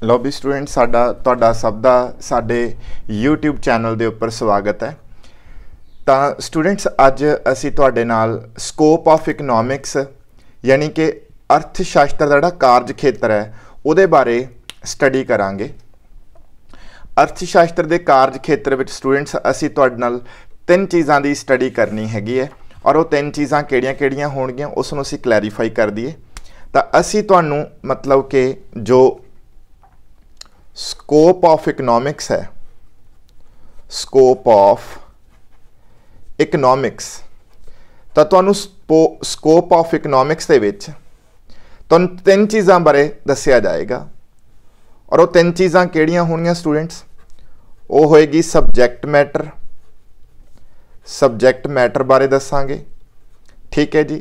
लो भी स्टूडेंट साडा तुहाडा सब दा साडे यूट्यूब चैनल दे उपर स्वागत है। तो स्टूडेंट्स अज असी तुहाडे नाल स्कोप ऑफ इकनॉमिक्स यानी कि अर्थशास्त्र दा जिहड़ा कार्य खेत्र है उहदे बारे स्टडी करांगे। अर्थशास्त्र दे कार्य खेत्र विच स्टूडेंट्स असी तुहाडे नाल तीन चीज़ां दी स्टडी करनी हैगी है और वो तीन चीज़ां किहड़ियां-किहड़ियां होणगियां उसनूं असी क्लैरीफाई कर दईए। तो असी तुहानूं मतलब कि जो स्कोप ऑफ इकनॉमिक्स है, स्कोप ऑफ इकनॉमिक्स, तो तुहानूं स्कोप ऑफ इकनॉमिक्स दे विच तुहानूं तीन चीज़ां बारे दस्सिया जाएगा और वो तीन चीज़ां किहड़ियां होणगियां स्टूडेंट्स, वो होएगी सबजैक्ट मैटर बारे दसांगे। ठीक है जी।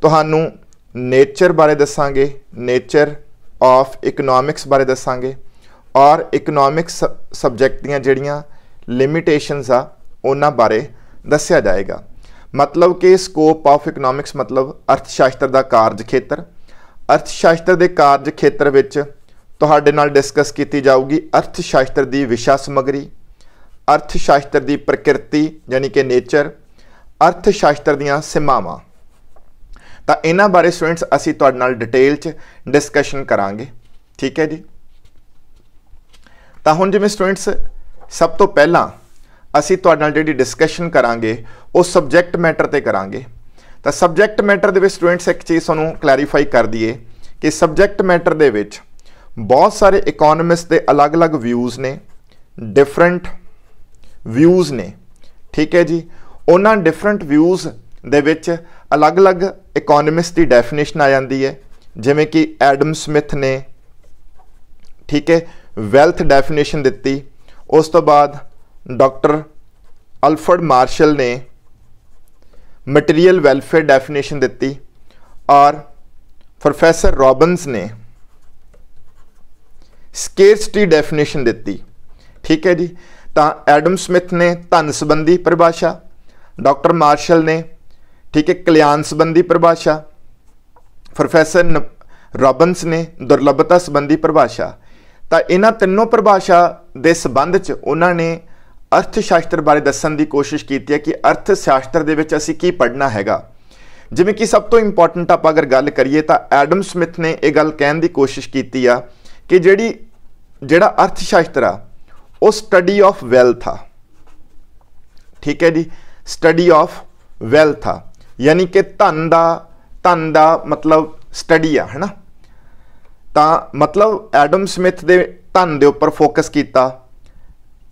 तुहानूं नेचर बारे दसांगे, नेचर ऑफ इकनॉमिक्स बारे दसांगे और इकनॉमिक्स सबजैक्ट दीयां जिहड़ियां लिमिटेशनस आ उन्हां बारे दस्सिया जाएगा। मतलब कि स्कोप ऑफ इकनॉमिक्स मतलब अर्थशास्त्र दा कार्य खेत्र। अर्थशास्त्र दे कार्य खेत्र विच तुहाडे नाल डिस्कस कीती जाऊगी अर्थशास्त्र दी विशा समग्री, अर्थशास्त्र दी प्रकृति यानी कि नेचर, अर्थशास्त्र दीयां सीमावां। तो इन्हां बारे स्टूडेंट्स असी तुहाडे नाल डिटेल च डिस्कशन करांगे। ठीक है जी। तो हुण जिवें स्टूडेंट्स सब तो पहला असी तुहाडे नाल जिहड़ी डिस्कशन करांगे वो सबजैक्ट मैटर ते करांगे। तो subject matter they which students एक चीज़ तुहानूं क्लैरीफाई कर दईए कि सबजैक्ट मैटर दे विच बहुत सारे इकोनॉमिस्ट दे अलग अलग व्यूज़ ने, डिफरेंट व्यूज़ ने। ठीक है जी। उन्हां डिफरेंट व्यूज़ दे विच अलग अलग इकोनॉमिस्ट की डेफिनेशन आ जाती है, जिवें कि एडम स्मिथ ने ठीक है वैल्थ डेफिनेशन दिती। उस तो बाद डॉक्टर अल्फ्रेड मार्शल ने मटीरियल वैलफेयर डेफिनेशन दिती और प्रोफैसर रॉबिन्स ने स्केर्सिटी डेफिनेशन दिती। ठीक है जी। तो एडम स्मिथ ने धन संबंधी परिभाषा, डॉक्टर मार्शल ने ठीक है कल्याण संबंधी परिभाषा, प्रोफैसर रॉबिन्स ने दुर्लभता संबंधी परिभाषा। तो इन्हां तीनों परिभाषा के संबंध च उन्होंने अर्थशास्त्र बारे दस्सण की कोशिश की है कि अर्थशास्त्र दे विच असीं की पढ़ना हैगा। जिवें कि सब तो इंपॉर्टेंट आप अगर गल करिए तो एडम स्मिथ ने यह गल कहण की कोशिश की आ कि जिहड़ा अर्थशास्त्र आ वो स्टडी ऑफ वेल्थ आ। ठीक है जी। स्टडी ऑफ वेल्थ आ यानी कि धन दा मतलब स्टडी है ना। तो मतलब एडम स्मिथ दे धन दे उपर फोकस किया,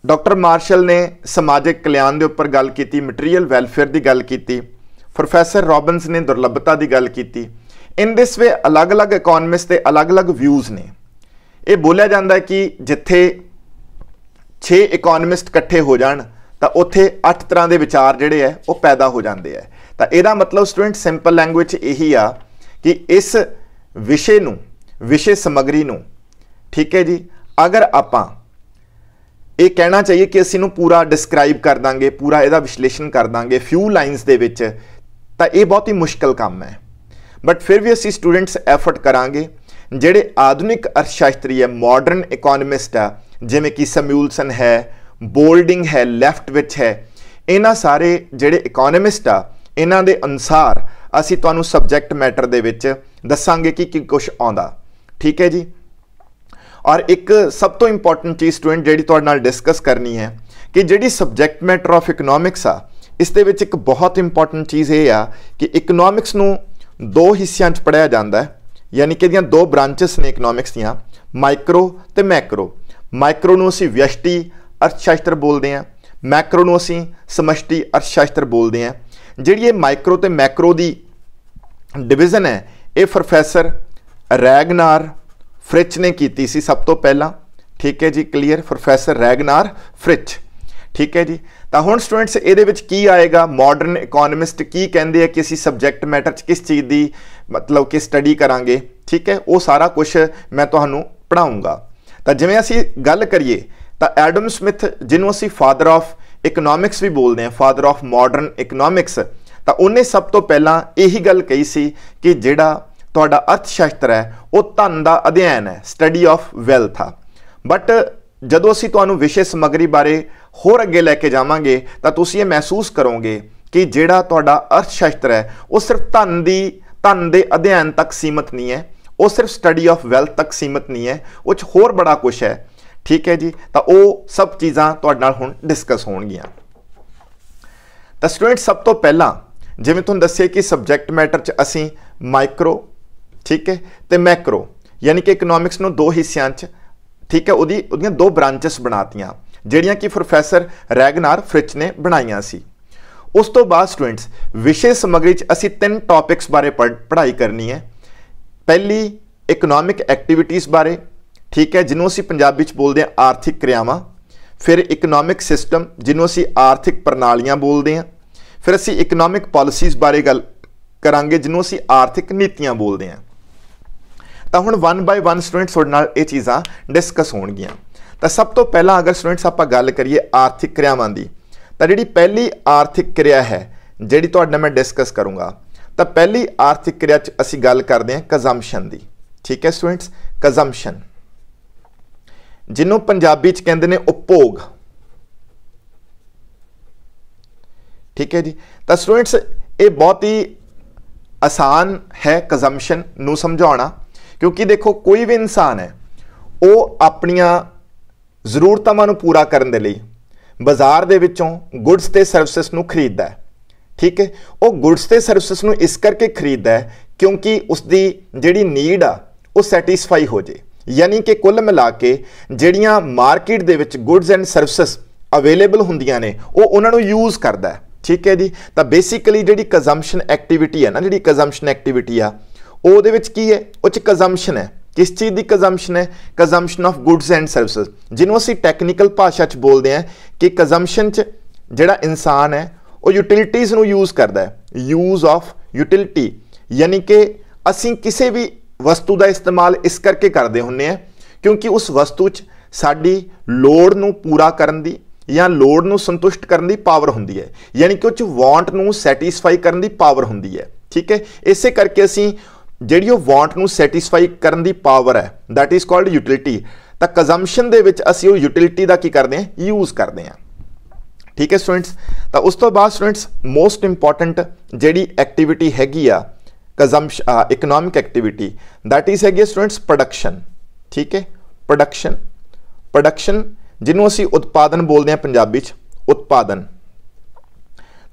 डॉक्टर मार्शल ने समाजिक कल्याण दे उपर गल की, मटीरियल वैलफेयर की गल की, प्रोफैसर रॉबिन्स ने दुर्लभता की गल की। इन दिस वे अलग अलग इकोनॉमिस्ट के अलग अलग व्यूज़ ने। ये बोलिया जाता है कि जिथे 6 इकोनॉमिस्ट इकट्ठे हो जान तो उत्थे 8 तरह के विचार जिहड़े है वो पैदा हो जाते हैं। तो यदा मतलब स्टूडेंट सिंपल लैंग्वेज यही आ कि इस विषय समग्री नूं ठीक है जी अगर आपां ये कहना चाहिए कि असीं नूं पूरा डिस्क्राइब कर देंगे, पूरा इहदा विश्लेषण कर देंगे फ्यू लाइनस दे विच, तो ये बहुत ही मुश्किल काम है। बट फिर भी असीं स्टूडेंट्स एफर्ट करांगे। जिहड़े आधुनिक अर्थशास्त्री है, मॉडर्न इकोनॉमिस्ट आ, जिवें कि सैमुअलसन है, बोल्डिंग है, लेफ्टविच है, इन्हां सारे जिहड़े इकोनॉमिस्ट आ इन्हां दे अनुसार असीं तुहानूं सबजैक्ट मैटर दे विच दस्सांगे कि कुछ आउंदा। ठीक है जी। और एक सब तो इंपॉर्टेंट चीज़ स्टूडेंट जिहड़ी तुहाडे नाल डिस्कस करनी है कि जिहड़ी सबजैक्ट मैटर ऑफ इकनॉमिक्स आ इस दे विच एक बहुत इंपॉर्टेंट चीज़ ये आ कि इकनॉमिक्स नूं 2 हिस्सियां च पढ़िया जाता है, यानी कि इहदियां 2 ब्रांचेस ने इकनॉमिक्स दियां, माइक्रो ते मैक्रो। माइक्रो नूं असीं व्यष्टि अर्थशास्त्र बोलते हैं, मैक्रो नूं असीं समष्टि अर्थशास्त्र बोलते हैं। जिहड़ी ये माइक्रो ते मैक्रो दी डिवीजन है ये प्रोफैसर रैगनार फ्रिच ने की सी सब तो पहला। ठीक है जी। क्लीयर। Professor Ragnar Fritz. ठीक है जी। तो हुण स्टूडेंट्स ये की आएगा, मॉडर्न इकोनॉमिस्ट की कहते हैं कि असीं सबजैक्ट मैटर च किस चीज़ की मतलब कि स्टडी करांगे। ठीक है। वो सारा कुछ मैं तुहानूं पढ़ाऊँगा। तो जिवें असीं गल करिए तो एडम स्मिथ जिन्हों असीं फादर ऑफ इकनॉमिक्स भी बोलते हैं, फादर ऑफ मॉडर्न इकनॉमिक्स, तो उन्हें सब तो पहला यही गल कही सी कि जिहड़ा तुहाडा अर्थशास्त्र है वो धन का अध्ययन है, स्टडी ऑफ वैल्थ आ। बट ਜਦੋਂ ਅਸੀਂ ਤੁਹਾਨੂੰ ਵਿਸ਼ੇ ਸਮੱਗਰੀ ਬਾਰੇ ਹੋਰ ਅੱਗੇ ਲੈ ਕੇ ਜਾਵਾਂਗੇ ਤਾਂ ਤੁਸੀਂ ਇਹ ਮਹਿਸੂਸ ਕਰੋਗੇ ਕਿ ਜਿਹੜਾ ਤੁਹਾਡਾ ਅਰਥ ਸ਼ਾਸਤਰ ਹੈ ਉਹ ਸਿਰਫ ਧਨ ਦੇ ਅਧਿਐਨ ਤੱਕ ਸੀਮਤ ਨਹੀਂ ਹੈ, ਉਹ ਸਿਰਫ ਸਟੱਡੀ ਆਫ ਵੈਲਥ ਤੱਕ ਸੀਮਤ ਨਹੀਂ ਹੈ, ਉਹ 'ਚ ਹੋਰ ਬੜਾ ਕੁਛ ਹੈ। ਠੀਕ ਹੈ ਜੀ, ਤਾਂ ਉਹ ਸਭ ਚੀਜ਼ਾਂ ਤੁਹਾਡੇ ਨਾਲ ਹੁਣ ਡਿਸਕਸ ਹੋਣਗੀਆਂ। ਤਾਂ ਸਟੂਡੈਂਟ ਸਭ ਤੋਂ ਪਹਿਲਾਂ ਜਿਵੇਂ ਤੁਹਾਨੂੰ ਦੱਸਿਆ ਕਿ ਸਬਜੈਕਟ ਮੈਟਰ 'ਚ ਅਸੀਂ ਮਾਈਕਰੋ, ਠੀਕ ਹੈ, ਤੇ ਮੈਕਰੋ ਯਾਨੀ ਕਿ ਇਕਨੋਮਿਕਸ ਨੂੰ ਦੋ ਹਿੱਸਿਆਂ 'ਚ, ठीक है, ਉਹਦੀਆਂ ਦੋ ਬ੍ਰਾਂਚਸ ਬਣਾਤੀਆਂ ਜਿਹੜੀਆਂ ਕਿ ਪ੍ਰੋਫੈਸਰ ਰੈਗਨਾਰ ਫ੍ਰਿਚ ਨੇ ਬਣਾਈਆਂ ਸੀ। ਉਸ ਤੋਂ ਬਾਅਦ ਸਟੂਡੈਂਟਸ ਵਿਸ਼ੇ ਸਮੱਗਰੀ 'ਚ ਅਸੀਂ ਤਿੰਨ ਟੌਪਿਕਸ ਬਾਰੇ ਪੜ੍ਹਾਈ ਕਰਨੀ ਹੈ। ਪਹਿਲੀ ਇਕਨੋਮਿਕ ਐਕਟੀਵਿਟੀਜ਼ ਬਾਰੇ, ਠੀਕ ਹੈ, ਜਿਹਨੂੰ ਅਸੀਂ ਪੰਜਾਬੀ 'ਚ ਬੋਲਦੇ ਹਾਂ ਆਰਥਿਕ ਕਿਰਿਆਵਾਂ। ਫਿਰ ਇਕਨੋਮਿਕ ਸਿਸਟਮ ਜਿਹਨੂੰ ਅਸੀਂ ਆਰਥਿਕ ਪ੍ਰਣਾਲੀਆਂ ਬੋਲਦੇ ਹਾਂ। ਫਿਰ ਅਸੀਂ ਇਕਨੋਮਿਕ ਪਾਲਿਸੀਜ਼ ਬਾਰੇ ਗੱਲ ਕਰਾਂਗੇ ਜਿਹਨੂੰ ਅਸੀਂ ਆਰਥਿਕ ਨੀਤੀਆਂ ਬੋਲਦੇ ਹਾਂ। ਤਾਂ ਹੁਣ 1 ਬਾਈ 1 ਸਟੂਡੈਂਟਸ ਤੁਹਾਡੇ ਨਾਲ ਇਹ ਚੀਜ਼ਾਂ ਡਿਸਕਸ ਹੋਣਗੀਆਂ। ਤਾਂ ਸਭ ਤੋਂ ਪਹਿਲਾਂ ਅਗਰ ਸਟੂਡੈਂਟਸ ਆਪਾਂ ਗੱਲ ਕਰੀਏ ਆਰਥਿਕ ਕਿਰਿਆਵਾਂ ਦੀ, ਤਾਂ ਜਿਹੜੀ ਪਹਿਲੀ ਆਰਥਿਕ ਕਿਰਿਆ ਹੈ ਜਿਹੜੀ ਤੁਹਾਡੇ ਨਾਲ ਮੈਂ ਡਿਸਕਸ ਕਰੂੰਗਾ, ਤਾਂ ਪਹਿਲੀ ਆਰਥਿਕ ਕਿਰਿਆ 'ਚ ਅਸੀਂ ਗੱਲ ਕਰਦੇ ਹਾਂ ਕੰਜ਼ੰਪਸ਼ਨ ਦੀ। ਠੀਕ ਹੈ ਸਟੂਡੈਂਟਸ, ਕੰਜ਼ੰਪਸ਼ਨ ਜਿਹਨੂੰ ਪੰਜਾਬੀ 'ਚ ਕਹਿੰਦੇ ਨੇ ਉਪਭੋਗ। ਠੀਕ ਹੈ ਜੀ, ਤਾਂ ਸਟੂਡੈਂਟਸ ਇਹ ਬਹੁਤ ਹੀ ਆਸਾਨ ਹੈ ਕੰਜ਼ੰਪਸ਼ਨ ਨੂੰ ਸਮਝਾਉਣਾ, क्योंकि देखो कोई भी इंसान है वो अपनियां ਜ਼ਰੂਰਤਾਂ ਨੂੰ ਪੂਰਾ ਕਰਨ ਦੇ ਲਈ ਬਾਜ਼ਾਰ ਦੇ ਵਿੱਚੋਂ ਗੁੱਡਸ ਤੇ ਸਰਵਿਸਿਜ਼ ਨੂੰ ਖਰੀਦਦਾ ਹੈ। ਠੀਕ ਹੈ, ਉਹ ਗੁੱਡਸ ਤੇ ਸਰਵਿਸਿਜ਼ ਨੂੰ ਇਸ ਕਰਕੇ ਖਰੀਦਦਾ ਹੈ ਕਿਉਂਕਿ ਉਸ ਦੀ ਜਿਹੜੀ ਨੀਡ ਆ ਉਹ ਸੈਟੀਸਫਾਈ ਹੋ ਜੇ। ਯਾਨੀ ਕਿ ਕੁੱਲ ਮਿਲਾ ਕੇ ਜਿਹੜੀਆਂ ਮਾਰਕੀਟ ਦੇ ਵਿੱਚ ਗੁੱਡਸ ਐਂਡ ਸਰਵਿਸਿਜ਼ ਅਵੇਲੇਬਲ ਹੁੰਦੀਆਂ ਨੇ ਉਹ ਉਹਨਾਂ ਨੂੰ ਯੂਜ਼ ਕਰਦਾ ਹੈ। ਠੀਕ ਹੈ ਜੀ, ਤਾਂ ਬੇਸਿਕਲੀ ਜਿਹੜੀ ਕੰਜ਼ੰਪਸ਼ਨ ਐਕਟੀਵਿਟੀ ਹੈ ਨਾ, ਜਿਹੜੀ ਕੰਜ਼ੰਪਸ਼ਨ ਐਕਟੀਵਿਟੀ ਆ ਉਹਦੇ ਵਿੱਚ ਕੀ ਹੈ, ਉਹ 'ਚ ਕੰਜ਼ੰਪਸ਼ਨ ਹੈ। किस चीज़ की कंजम्पशन है? Consumption of goods and services, जिन्हों असी टैक्नीकल भाषा च बोलते हैं कि कंजम्पशन च जिहड़ा इंसान है वो यूटिलिटीज़ नूं यूज़ करता है। यूज़ ऑफ यूटिलिटी यानी कि असी किसी भी वस्तु का इस्तेमाल इस करके करते हुंदे हैं क्योंकि उस वस्तु च साडी लोड़ नूं पूरा करन दी या लोड़ नूं संतुष्ट करन दी पावर हुंदी है, यानी कि उस वांट नूं सैटिस्फाई करन दी पावर हुंदी है। ठीक है, इसे करके असी ਜਿਹੜੀ ਉਹ ਵਾਂਟ ਨੂੰ ਸੈਟੀਸਫਾਈ ਕਰਨ ਦੀ ਪਾਵਰ ਹੈ ਦੈਟ ਇਜ਼ ਕਾਲਡ ਯੂਟਿਲਿਟੀ। ਤਾਂ ਕੰਜ਼ੰਪਸ਼ਨ ਦੇ ਵਿੱਚ ਅਸੀਂ ਉਹ ਯੂਟਿਲਿਟੀ ਦਾ ਕੀ ਕਰਦੇ ਹਾਂ, ਯੂਜ਼ ਕਰਦੇ ਹਾਂ। ਠੀਕ ਹੈ ਸਟੂਡੈਂਟਸ, ਤਾਂ ਉਸ ਤੋਂ ਬਾਅਦ ਸਟੂਡੈਂਟਸ ਮੋਸਟ ਇੰਪੋਰਟੈਂਟ ਜਿਹੜੀ ਐਕਟੀਵਿਟੀ ਹੈਗੀ ਆ consumption economic activity that is ਹੈਗੀ ਸਟੂਡੈਂਟਸ ਪ੍ਰੋਡਕਸ਼ਨ। ਠੀਕ ਹੈ, ਪ੍ਰੋਡਕਸ਼ਨ ਜਿਹਨੂੰ ਅਸੀਂ ਉਤਪਾਦਨ ਬੋਲਦੇ ਹਾਂ ਪੰਜਾਬੀ 'ਚ, ਉਤਪਾਦਨ।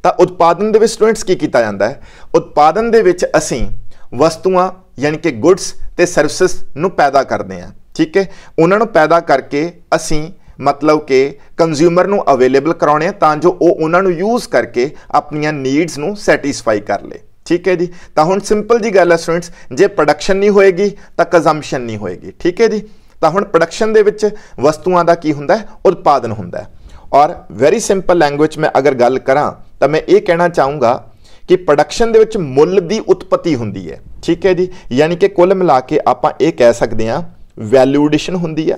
ਤਾਂ ਉਤਪਾਦਨ ਦੇ ਵਿੱਚ ਸਟੂਡੈਂਟਸ ਕੀ ਕੀਤਾ ਜਾਂਦਾ ਹੈ, ਉਤਪਾਦਨ ਦੇ ਵਿੱਚ ਅਸੀਂ ਵਸਤੂਆਂ यानी कि गुड्स ते सर्विसेज ਨੂੰ पैदा करते हैं। ठीक है, उन्होंने पैदा करके असी मतलब कि कंज्यूमर ਨੂੰ अवेलेबल कराने तां जो उन्होंने यूज़ करके अपनियां नीड्स ਨੂੰ सैटिस्फाई कर ले। ठीक है जी, तो हुण सिंपल जी गल है स्टूडेंट्स, जे प्रोडक्शन नहीं होएगी तो कंजम्पशन नहीं होएगी। ठीक है जी, तो हुण प्रोडक्शन दे विच वस्तुआं दा की हुंदा है, उत्पादन हुंदा है। और वेरी सिंपल लैंग्वेज में अगर गल करां तो मैं ये कहना चाहूँगा कि प्रोडक्शन दे विच मुੱਲ ਦੀ उत्पत्ति हुंदी है। ठीक है जी, यानी कि कुल मिला के आपां ये कह सकते हैं वैल्यू एडिशन हुंदी है,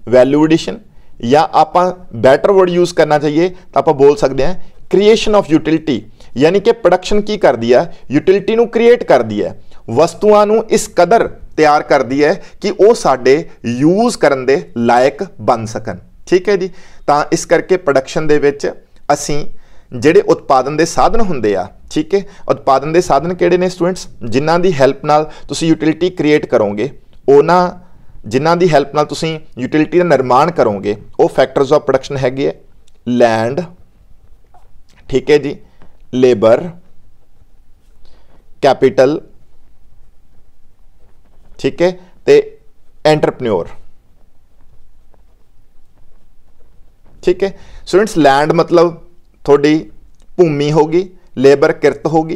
वैल्यू एडिशन, या आपां बैटर वर्ड यूज़ करना चाहिए तो आपां बोल सकते हैं क्रिएशन ऑफ यूटिलिटी। यानी कि प्रोडक्शन की करती है, यूटिलिटी नूं क्रिएट करती है, वस्तुआं नूं इस कदर तैयार करती है कि वो साडे यूज़ करन दे लायक बन सकन। ठीक है जी, तो इस करके प्रोडक्शन दे विच असीं ਜਿਹੜੇ उत्पादन के साधन होंदे आ, ठीक है, उत्पादन के साधन किहड़े ने स्टूडेंट्स, जिन्हां दी हैल्प नाल तुसीं यूटिलिटी क्रिएट करोगे, उन्हां जिन्हां दी हैल्प नाल तुसीं यूटिलिटी दा निर्माण करोगे वो फैक्टर्स ऑफ प्रोडक्शन हैगे लैंड, ठीक है जी, लेबर, कैपिटल, ठीक है, ते एंटरप्रेन्योर। ठीक है स्टूडेंट्स, लैंड मतलब थोड़ी भूमि होगी, लेबर किरत होगी,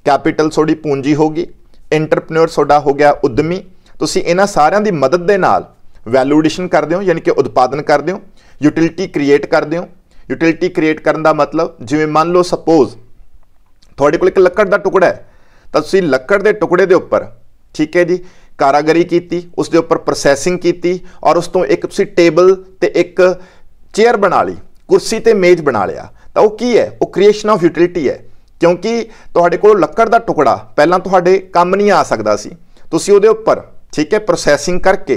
कैपिटल थोड़ी पूंजी होगी, एंटरप्रेन्योर थोड़ा हो गया उद्यमी। तुसीं इन्हां सारियां दी मदद दे नाल वैल्यू एडिशन करदे हो, यानी कि उत्पादन करदे हो, यूटिलिटी क्रिएट करदे हो। यूटिलिटी क्रिएट करन दा मतलब जिवें मान लो सपोज तुहाडे कोल एक लक्कड़ दा टुकड़ा है, तां तुसीं लक्कड़ दे टुकड़े दे उपर, ठीक है जी, कारागरी कीती, उस दे उपर प्रोसैसिंग कीती और उस तों एक तुसीं टेबल ते एक चेयर बना ली, कुर्सी ते मेज बना लिया, तो वह की है, वो क्रिएशन ऑफ यूटिलिटी है। क्योंकि तुहाडे कोल लक्कड़ दा टुकड़ा पहलां तुहाडे काम नहीं आ सकदा सी, तुसीं उहदे उपर, ठीक है, प्रोसैसिंग करके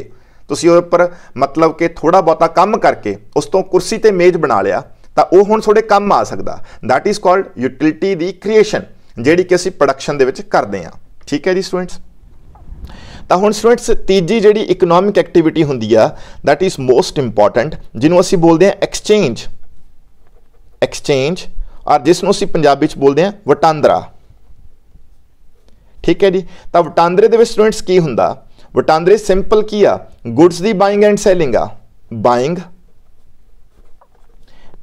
ਤੁਸੀਂ ਉਹਦੇ ਉੱਪਰ मतलब कि थोड़ा बहुता काम करके उस तो कुर्सी ते मेज बना लिया तो वो हुण थोड़े काम आ सकदा। That is called utility the creation, जिहड़ी कि असीं प्रोडक्शन दे विच करदे हां। ठीक है जी स्टूडेंट्स। तो हुण स्टूडेंट्स तीजी जिहड़ी इकनॉमिक एक्टिविटी हुंदी आ दैट इज़ मोस्ट इंपॉर्टेंट, जिन्हों असीं बोलदे हां एक्सचेंज। एक्सचेंज और जिसनों असीं पंजाबी च बोलदे हां वटांदरा। ठीक है जी। तो वटांदरे दे विच स्टूडेंट्स की हुंदा, वटांदरे सिंपल की आ, गुड्स दी बाइंग एंड सैलिंग आ। बाइंग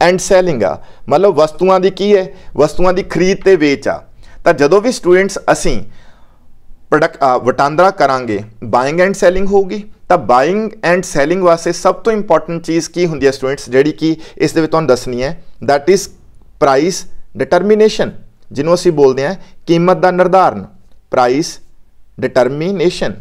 एंड सैलिंग आ, मतलब वस्तुआं दी की है, वस्तुआं दी खरीद ते वेच आ। तो जदों भी स्टूडेंट्स असीं प्रोडक्ट वटांदरा करांगे, बाइंग एंड सैलिंग होगी। तो बाइंग एंड सैलिंग वास्ते सब तो इंपॉर्टेंट चीज़ की हुंदी है स्टूडेंट्स, जिहड़ी कि इस दे विच तुहानूं दसनी है, दैट इज़ प्राइस डिटरमीनेशन, जिन्हों असीं बोलते हैं कीमत का निर्धारण। प्राइस डिटरमीनेशन।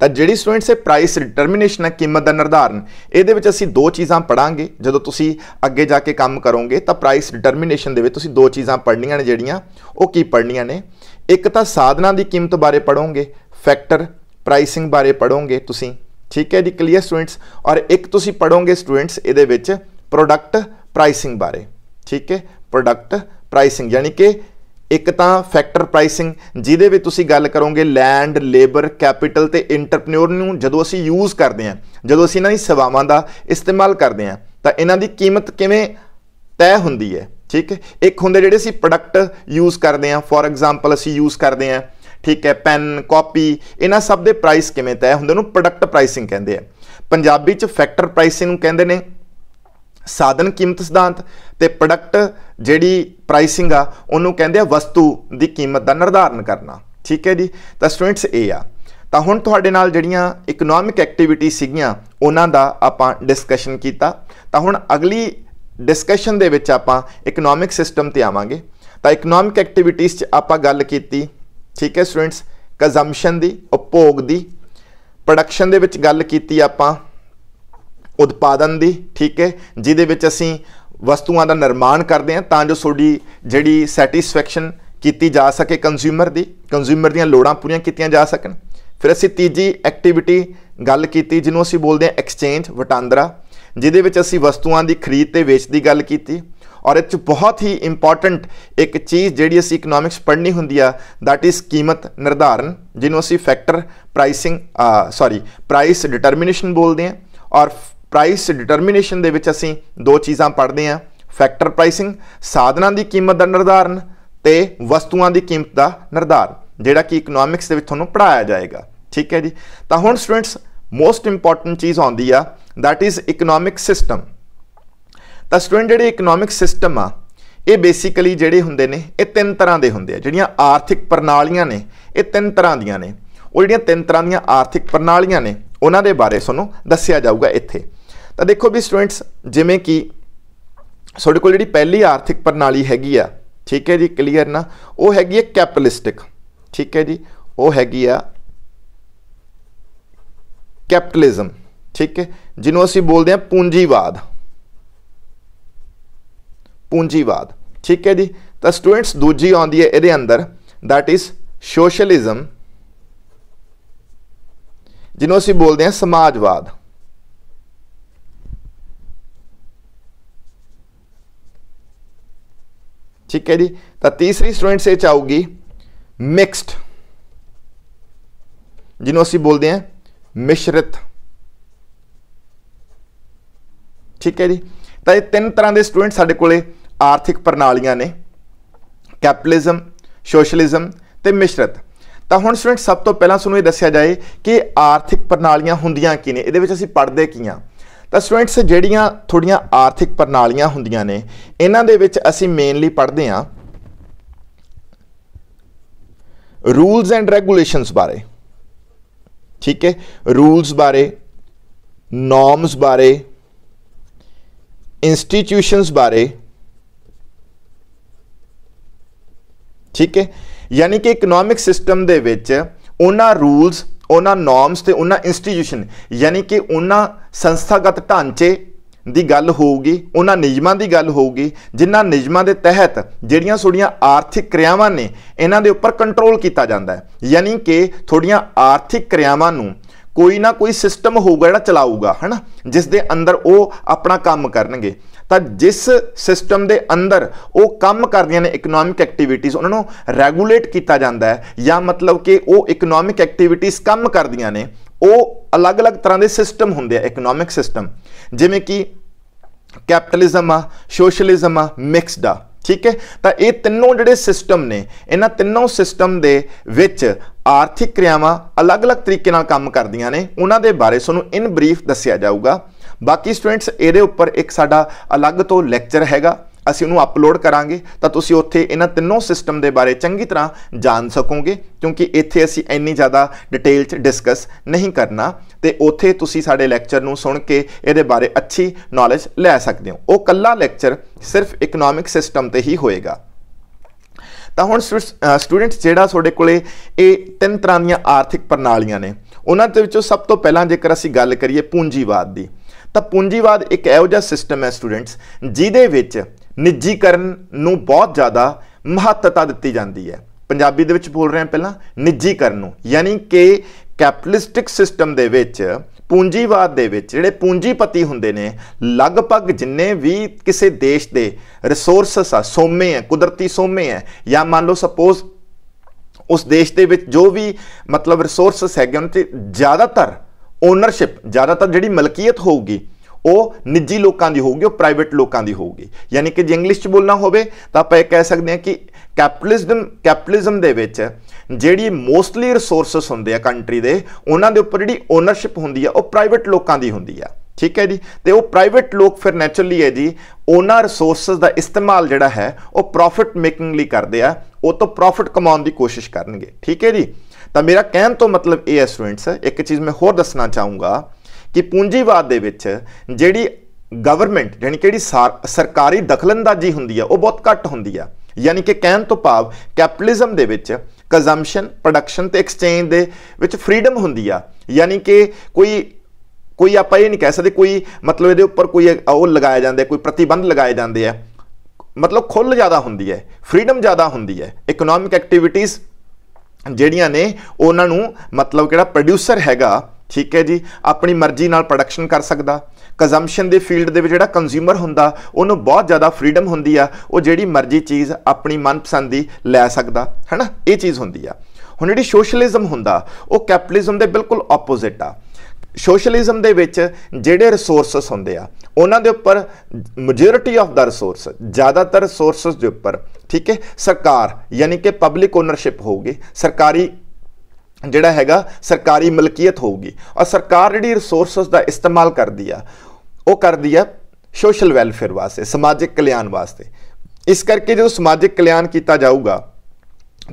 तो जिहड़ी स्टूडेंट्स प्राइस डिटरमीनेशन है, कीमत का निर्धारण, ये असीं दो चीज़ां पढ़ांगे जदों तुसीं अगे जाके काम करोगे। तो प्राइस डिटरमीनेशन दे विच तुसीं दो चीज़ां पढ़नियां ने, जिहड़ियां वो की पढ़नियां ने, एक तो साधनां दी कीमत बारे पढ़ोगे, फैक्टर प्राइसिंग बारे पढ़ोगे तुसीं। ठीक है जी, क्लीयर स्टूडेंट्स। और एक तुसीं पढ़ोगे स्टूडेंट्स इहदे विच प्रोडक्ट प्राइसिंग बारे। ठीक है, प्रोडक्ट प्राइसिंग यानी कि एक तो फैक्टर प्राइसिंग जिहदे विच तुसीं गल करोगे लैंड, लेबर, कैपिटल ते इंटरप्रेन्योर नूं जदों असीं यूज़ करते हैं, जदों असीं इन्हां दी सेवावां दा इस्तेमाल करते हैं, तो इन्हां दी कीमत किवें तय हुंदी है। ठीक है, एक हुंदे जिहड़े असीं प्रोडक्ट यूज़ करते हैं, फॉर एग्जाम्पल असीं यूज़ करते हैं, ठीक है, पैन, कॉपी, इन्हां सब दे प्राइस किवें तय हुंदे नूं प्रोडक्ट प्राइसिंग कहंदे आ। पंजाबी च फैक्टर प्राइसिंग नूं कहंदे ने साधन कीमत सिद्धांत, ते प्रोडक्ट जिहड़ी प्राइसिंग आ उन्होंने कहते हैं वस्तु की कीमत का निर्धारण करना। ठीक है जी। तो स्टूडेंट्स ये आ, तो हुण तुहाडे नाल जिहड़ियां इकनॉमिक एक्टिविटी सीगियां उन्हां दा आपां डिस्कशन कीता। तो हुण अगली डिस्कशन दे विच आपां इकनॉमिक सिस्टम ते आवांगे। तो इकनॉमिक एक्टिविटीज़ च आपां गल कीती, ठीक है स्टूडेंट्स, कंजम्पशन दी, उपभोग दी। प्रोडक्शन दे विच गल कीती आपां उत्पादन दी। ठीक है, जिहदे विच असीं वस्तुआं दा निर्माण करते हैं तां जो तुहाडी जिहड़ी सैटिस्फैक्शन कीती जा सके कंज्यूमर दी, कंज्यूमर दीयां लोड़ां पूरीआं कीतीआं जा सकन। फिर असीं तीजी एक्टिविटी गल कीती जिन्हों असीं बोलते हैं एक्सचेंज, वटांदरा, जिहदे विच असीं वस्तुआं दी खरीद ते वेच दी गल कीती। और इस बहुत ही इंपॉर्टेंट एक चीज़ जिहड़ी असीं इकनॉमिक्स पढ़नी हुंदी आ दैट इज़ कीमत निर्धारण, जिन्हों असीं फैक्टर प्राइसिंग प्राइस डिटरमीनेशन बोलते हैं। और प्राइस डिटरमीनेशन दे विच असीं दो चीज़ां पढ़ते हैं, फैक्टर प्राइसिंग साधनां दी कीमत का निर्धारण ते वस्तुआं दी कीमत का निर्धारण, जिहड़ा कि इकनॉमिक्स दे विच तुहानूं पढ़ाया जाएगा। ठीक है जी। तो हुण स्टूडेंट्स मोस्ट इंपॉर्टेंट चीज़ आउंदी आ दैट इज़ इकनॉमिक सिस्टम। तो स्टूडेंट जिहड़े इकनॉमिक सिस्टम आ ये बेसिकली जिहड़े हुंदे ने ये तीन तरह के हुंदे आ। जिहड़ियां आर्थिक प्रणालियां ने ये तीन तरह दीयां ने। वो जिहड़ियां तीन तरह दीयां आर्थिक प्रणालियां ने उन्हां दे बारे तुहानूं दस्सिया जाऊगा इत्थे। तो देखो भी स्टूडेंट्स, जिमें कि तुहाडे कोल जिहड़ी पहली आर्थिक प्रणाली हैगी आ, ठीक है जी, क्लीयर ना, वो हैगी है कैपिटलिस्टिक। ठीक है जी, वो हैगी आ कैपिटलिज्म। ठीक है, जिन्हों असीं बोलते हैं पूंजीवाद। पूंजीवाद। ठीक है जी। तो स्टूडेंट्स दूजी आउंदी है इहदे अंदर दैट इज सोशलिज्म, जिन्हों असीं बोलते हैं समाजवाद। ठीक है जी। तो तीसरी स्टूडेंट्स ये आऊगी मिक्स्ड, जिन्हों असीं बोलते हैं मिश्रित। ठीक है जी। तो ये तीन तरह के स्टूडेंट साडे कोले आर्थिक प्रणालियां ने, कैपिटलिज्म, सोशलिज्म ते मिश्रित। तो हुण स्टूडेंट सब तो पहला तुहानूं ये दस्सिया जाए कि आर्थिक प्रणालियां हुंदियां की ने, इहदे विच असीं पढ़दे की हां। तो स्टूडेंट्स जिहड़ियां थोड़ियां आर्थिक प्रणालियां हुंदियां ने इन्हां दे विच असीं मेनली पढ़दे हां रूल्स एंड रेगूलेशनस बारे। ठीक है, रूल्स बारे, नॉर्म्स बारे, इंस्टीट्यूशनस बारे। ठीक है, यानी कि इकनॉमिक सिस्टम दे विच उन्हां रूल्स, उन्हां नॉर्म्स ते उन्हां इंस्टीट्यूशन यानी कि उन्हां संस्थागत ढांचे ਦੀ ਗੱਲ ਹੋਊਗੀ, ਉਹਨਾਂ ਨਿਯਮਾਂ ਦੀ ਗੱਲ ਹੋਊਗੀ ਜਿਨ੍ਹਾਂ ਨਿਯਮਾਂ ਦੇ ਤਹਿਤ ਜਿਹੜੀਆਂ ਤੁਹਾਡੀਆਂ ਆਰਥਿਕ ਕਿਰਿਆਵਾਂ ਨੇ ਇਹਨਾਂ ਦੇ ਉੱਪਰ ਕੰਟਰੋਲ ਕੀਤਾ ਜਾਂਦਾ ਹੈ। ਯਾਨੀ ਕਿ ਤੁਹਾਡੀਆਂ ਆਰਥਿਕ ਕਿਰਿਆਵਾਂ ਨੂੰ ਕੋਈ ਨਾ ਕੋਈ ਸਿਸਟਮ ਹੋਊਗਾ ਜਿਹੜਾ ਚਲਾਊਗਾ, ਹੈ ਨਾ, ਜਿਸ ਦੇ ਅੰਦਰ ਉਹ ਆਪਣਾ ਕੰਮ ਕਰਨਗੇ। ਤਾਂ ਜਿਸ ਸਿਸਟਮ ਦੇ ਅੰਦਰ ਉਹ ਕੰਮ ਕਰਦੀਆਂ ਨੇ ਇਕਨੋਮਿਕ ਐਕਟੀਵਿਟੀਜ਼, ਉਹਨਾਂ ਨੂੰ ਰੈਗੂਲੇਟ ਕੀਤਾ ਜਾਂਦਾ ਹੈ, ਜਾਂ ਮਤਲਬ ਕਿ ਉਹ ਇਕਨੋਮਿਕ ਐਕਟੀਵਿਟੀਜ਼ ਕੰਮ ਕਰਦੀਆਂ ਨੇ, ਉਹ ਅਲੱਗ-ਅਲੱਗ ਤਰ੍ਹਾਂ ਦੇ ਸਿਸਟਮ ਹੁੰਦੇ ਆ ਇਕਨੋਮਿਕ ਸਿਸਟਮ, ਜਿਵੇਂ ਕਿ ਕੈਪੀਟਲਿਜ਼ਮ ਆ, ਸੋਸ਼ਲਿਜ਼ਮ ਆ, ਮਿਕਸਡ ਆ। ਠੀਕ ਹੈ, ਤਾਂ ਇਹ ਤਿੰਨੋਂ ਜਿਹੜੇ ਸਿਸਟਮ ਨੇ, ਇਹਨਾਂ ਤਿੰਨੋਂ ਸਿਸਟਮ ਦੇ ਵਿੱਚ ਆਰਥਿਕ ਕਿਰਿਆਵਾਂ ਅਲੱਗ-ਅਲੱਗ ਤਰੀਕੇ ਨਾਲ ਕੰਮ ਕਰਦੀਆਂ ਨੇ, ਉਹਨਾਂ ਦੇ ਬਾਰੇ ਤੁਹਾਨੂੰ ਇਨ ਬਰੀਫ ਦੱਸਿਆ ਜਾਊਗਾ। ਬਾਕੀ ਸਟੂਡੈਂਟਸ ਇਹਦੇ ਉੱਪਰ ਇੱਕ ਸਾਡਾ ਅਲੱਗ ਤੋਂ ਲੈਕਚਰ ਹੈਗਾ, ਅਸੀਂ ਉਹਨੂੰ ਅਪਲੋਡ ਕਰਾਂਗੇ, ਤਾਂ ਤੁਸੀਂ ਉੱਥੇ ਇਹਨਾਂ ਤਿੰਨੋਂ ਸਿਸਟਮ ਦੇ ਬਾਰੇ ਚੰਗੀ ਤਰ੍ਹਾਂ ਜਾਣ ਸਕੋਗੇ, ਕਿਉਂਕਿ ਇੱਥੇ ਅਸੀਂ ਇੰਨੀ ਜ਼ਿਆਦਾ ਡਿਟੇਲ 'ਚ ਡਿਸਕਸ ਨਹੀਂ ਕਰਨਾ, ਤੇ ਉੱਥੇ ਤੁਸੀਂ ਸਾਡੇ ਲੈਕਚਰ ਨੂੰ ਸੁਣ ਕੇ ਇਹਦੇ ਬਾਰੇ ਅੱਛੀ ਨੌਲੇਜ ਲੈ ਸਕਦੇ ਹੋ। ਉਹ ਕੱਲਾ ਲੈਕਚਰ ਸਿਰਫ ਇਕਨੋਮਿਕ ਸਿਸਟਮ ਤੇ ਹੀ ਹੋਏਗਾ। ਤਾਂ ਹੁਣ ਸਟੂਡੈਂਟਸ ਜਿਹੜਾ ਤੁਹਾਡੇ ਕੋਲੇ ਇਹ ਤਿੰਨ ਤਰ੍ਹਾਂ ਦੀਆਂ ਆਰਥਿਕ ਪ੍ਰਣਾਲੀਆਂ ਨੇ, ਉਹਨਾਂ ਦੇ ਵਿੱਚੋਂ ਸਭ ਤੋਂ ਪਹਿਲਾਂ ਜੇਕਰ ਅਸੀਂ ਗੱਲ ਕਰੀਏ ਪੂੰਜੀਵਾਦ ਦੀ, ਤਾਂ ਪੂੰਜੀਵਾਦ ਇੱਕ ਇਹੋ ਜਿਹਾ ਸਿਸਟਮ ਹੈ ਸਟੂਡੈਂਟਸ ਜਿਹਦੇ ਵਿੱਚ ਨਿੱਜੀਕਰਨ ਨੂੰ ਬਹੁਤ ਜ਼ਿਆਦਾ ਮਹੱਤਤਾ ਦਿੱਤੀ ਜਾਂਦੀ ਹੈ। ਪੰਜਾਬੀ ਦੇ ਵਿੱਚ ਬੋਲ ਰਹੇ ਹਾਂ ਪਹਿਲਾਂ, ਨਿੱਜੀਕਰਨ ਨੂੰ, ਯਾਨੀ ਕਿ ਕੈਪੀਟਲਿਸਟਿਕ ਸਿਸਟਮ ਦੇ ਵਿੱਚ, ਪੂੰਜੀਵਾਦ ਦੇ ਵਿੱਚ ਜਿਹੜੇ ਪੂੰਜੀਪਤੀ ਹੁੰਦੇ ਨੇ, ਲਗਭਗ ਜਿੰਨੇ ਵੀ ਕਿਸੇ ਦੇਸ਼ ਦੇ ਰਿਸੋਰਸਸ ਆ, ਸੋਮੇ ਹੈ, ਕੁਦਰਤੀ ਸੋਮੇ ਹੈ, ਜਾਂ ਮੰਨ ਲਓ ਸਪੋਜ਼ ਉਸ ਦੇਸ਼ ਦੇ ਵਿੱਚ ਜੋ ਵੀ ਮਤਲਬ ਰਿਸੋਰਸਸ ਹੈਗੇ ਉਹਨਾਂ 'ਤੇ ਜ਼ਿਆਦਾਤਰ ਓਨਰਸ਼ਿਪ, ਜ਼ਿਆਦਾਤਰ ਜਿਹੜੀ ਮਲਕੀਅਤ ਹੋਊਗੀ ਉਹ ਨਿੱਜੀ ਲੋਕਾਂ ਦੀ ਹੋਊਗੀ, ਉਹ ਪ੍ਰਾਈਵੇਟ ਲੋਕਾਂ ਦੀ ਹੋਊਗੀ। ਯਾਨੀ ਕਿ ਜੇ ਇੰਗਲਿਸ਼ 'ਚ ਬੋਲਣਾ ਹੋਵੇ ਤਾਂ ਆਪਾਂ ਇਹ ਕਹਿ ਸਕਦੇ ਹਾਂ ਕਿ ਕੈਪੀਟਲਿਜ਼ਮ ਦੇ ਵਿੱਚ ਜਿਹੜੀ ਮੋਸਟਲੀ ਰਿਸੋਰਸਸ ਹੁੰਦੇ ਆ ਕੰਟਰੀ ਦੇ, ਉਹਨਾਂ ਦੇ ਉੱਪਰ ਜਿਹੜੀ ਓਨਰਸ਼ਿਪ ਹੁੰਦੀ ਆ ਉਹ ਪ੍ਰਾਈਵੇਟ ਲੋਕਾਂ ਦੀ ਹੁੰਦੀ ਆ। ਠੀਕ ਹੈ ਜੀ, ਤੇ ਉਹ ਪ੍ਰਾਈਵੇਟ ਲੋਕ ਫਿਰ ਨੈਚੁਰਲੀ ਹੈ ਜੀ ਉਹਨਾਂ ਰਿਸੋਰਸਸ ਦਾ ਇਸਤੇਮਾਲ ਜਿਹੜਾ ਹੈ ਉਹ ਪ੍ਰੋਫਿਟ ਮੇਕਿੰਗ ਲਈ ਕਰਦੇ ਆ, ਉਹ ਤੋਂ ਪ੍ਰੋਫਿਟ ਕਮਾਉਣ ਦੀ ਕੋਸ਼ਿਸ਼ ਕਰਨਗੇ। ਠੀਕ ਹੈ ਜੀ, ਤਾਂ ਮੇਰਾ ਕਹਿਣ ਤੋਂ ਮਤਲਬ ਇਹ ਹੈ ਸਟੂਡੈਂਟਸ, ਇੱਕ ਚੀਜ਼ ਮੈਂ ਹੋਰ ਦੱਸਣਾ ਚਾਹੂੰਗਾ ਕਿ ਪੂੰਜੀਵਾਦ ਦੇ ਵਿੱਚ ਜਿਹੜੀ ਗਵਰਨਮੈਂਟ, ਯਾਨੀ ਕਿ ਜਿਹੜੀ ਸਰਕਾਰੀ ਦਖਲਅੰਦਾਜ਼ੀ ਹੁੰਦੀ ਆ ਉਹ ਬਹੁਤ ਘੱਟ ਹੁੰਦੀ ਆ। ਯਾਨੀ ਕਿ ਕਹਿਣ ਤੋਂ ਭਾਵ ਕੈਪੀਟਲਿਜ਼ਮ ਦੇ ਵਿੱਚ ਕੰਜ਼ੰਪਸ਼ਨ, ਪ੍ਰੋਡਕਸ਼ਨ ਤੇ ਐਕਸਚੇਂਜ ਦੇ ਵਿੱਚ ਫਰੀडम ਹੁੰਦੀ ਆ। ਯਾਨੀ ਕਿ ਕੋਈ ਆਪਾਂ ਇਹ ਨਹੀਂ ਕਹਿ ਸਕਦੇ ਕੋਈ ਮਤਲਬ ਇਹਦੇ ਉੱਪਰ ਕੋਈ ਉਹ ਲਗਾਏ ਜਾਂਦੇ, ਕੋਈ ਪ੍ਰਤੀਬੰਧ ਲਗਾਏ ਜਾਂਦੇ ਆ, ਮਤਲਬ ਖੁੱਲ੍ਹ ਜ਼ਿਆਦਾ ਹੁੰਦੀ ਹੈ, ਫਰੀडम ਜ਼ਿਆਦਾ ਹੁੰਦੀ ਹੈ। ਇਕਨੋਮਿਕ ਐਕਟੀਵਿਟੀਜ਼ ਜਿਹੜੀਆਂ ਨੇ ਉਹਨਾਂ ਨੂੰ ਮਤਲਬ ਕਿਹੜਾ ਪ੍ਰੋਡਿਊਸਰ ਹੈਗਾ, ਠੀਕ ਹੈ ਜੀ, ਆਪਣੀ ਮਰਜ਼ੀ ਨਾਲ ਪ੍ਰੋਡਕਸ਼ਨ ਕਰ ਸਕਦਾ। ਕੰਜ਼ੰਪਸ਼ਨ ਦੇ ਫੀਲਡ ਦੇ ਵਿੱਚ ਜਿਹੜਾ ਕੰਜ਼ਿਊਮਰ ਹੁੰਦਾ ਉਹਨੂੰ ਬਹੁਤ ਜ਼ਿਆਦਾ ਫਰੀडम ਹੁੰਦੀ ਆ, ਉਹ ਜਿਹੜੀ ਮਰਜ਼ੀ ਚੀਜ਼ ਆਪਣੀ ਮਨਪਸੰਦ ਦੀ ਲੈ ਸਕਦਾ, ਹੈ ਨਾ, ਇਹ ਚੀਜ਼ ਹੁੰਦੀ ਆ। ਹੁਣ ਜਿਹੜੀ ਸੋਸ਼ਲਿਜ਼ਮ ਹੁੰਦਾ ਉਹ ਕੈਪੀਟਲਿਜ਼ਮ ਦੇ ਬਿਲਕੁਲ ਆਪੋਜ਼ਿਟ ਆ। ਸੋਸ਼ਲਿਜ਼ਮ ਦੇ ਵਿੱਚ ਜਿਹੜੇ ਰਿਸੋਰਸਸ ਹੁੰਦੇ ਆ ਉਹਨਾਂ ਦੇ ਉੱਪਰ ਮੈਜੋਰਿਟੀ ਆਫ ਦਾ ਰਿਸੋਰਸ, ਜ਼ਿਆਦਾਤਰ ਰਿਸੋਰਸਸ ਦੇ ਉੱਪਰ, ਠੀਕ ਹੈ, ਸਰਕਾਰ ਯਾਨੀ ਕਿ ਪਬਲਿਕ ਓਨਰਸ਼ਿਪ ਹੋਊਗੀ, ਸਰਕਾਰੀ ਜਿਹੜਾ ਹੈਗਾ ਸਰਕਾਰੀ ਮਲਕੀਅਤ ਹੋਊਗੀ, ਔਰ ਸਰਕਾਰ ਜਿਹੜੀ ਰਿਸੋਰਸਸ ਦਾ ਇਸਤੇਮਾਲ ਕਰਦੀ ਆ ਉਹ ਕਰਦੀ ਆ ਸੋਸ਼ਲ ਵੈਲਫੇਅਰ ਵਾਸਤੇ, ਸਮਾਜਿਕ ਕਲਿਆਣ ਵਾਸਤੇ। ਇਸ ਕਰਕੇ ਜਦੋਂ ਸਮਾਜਿਕ ਕਲਿਆਣ ਕੀਤਾ ਜਾਊਗਾ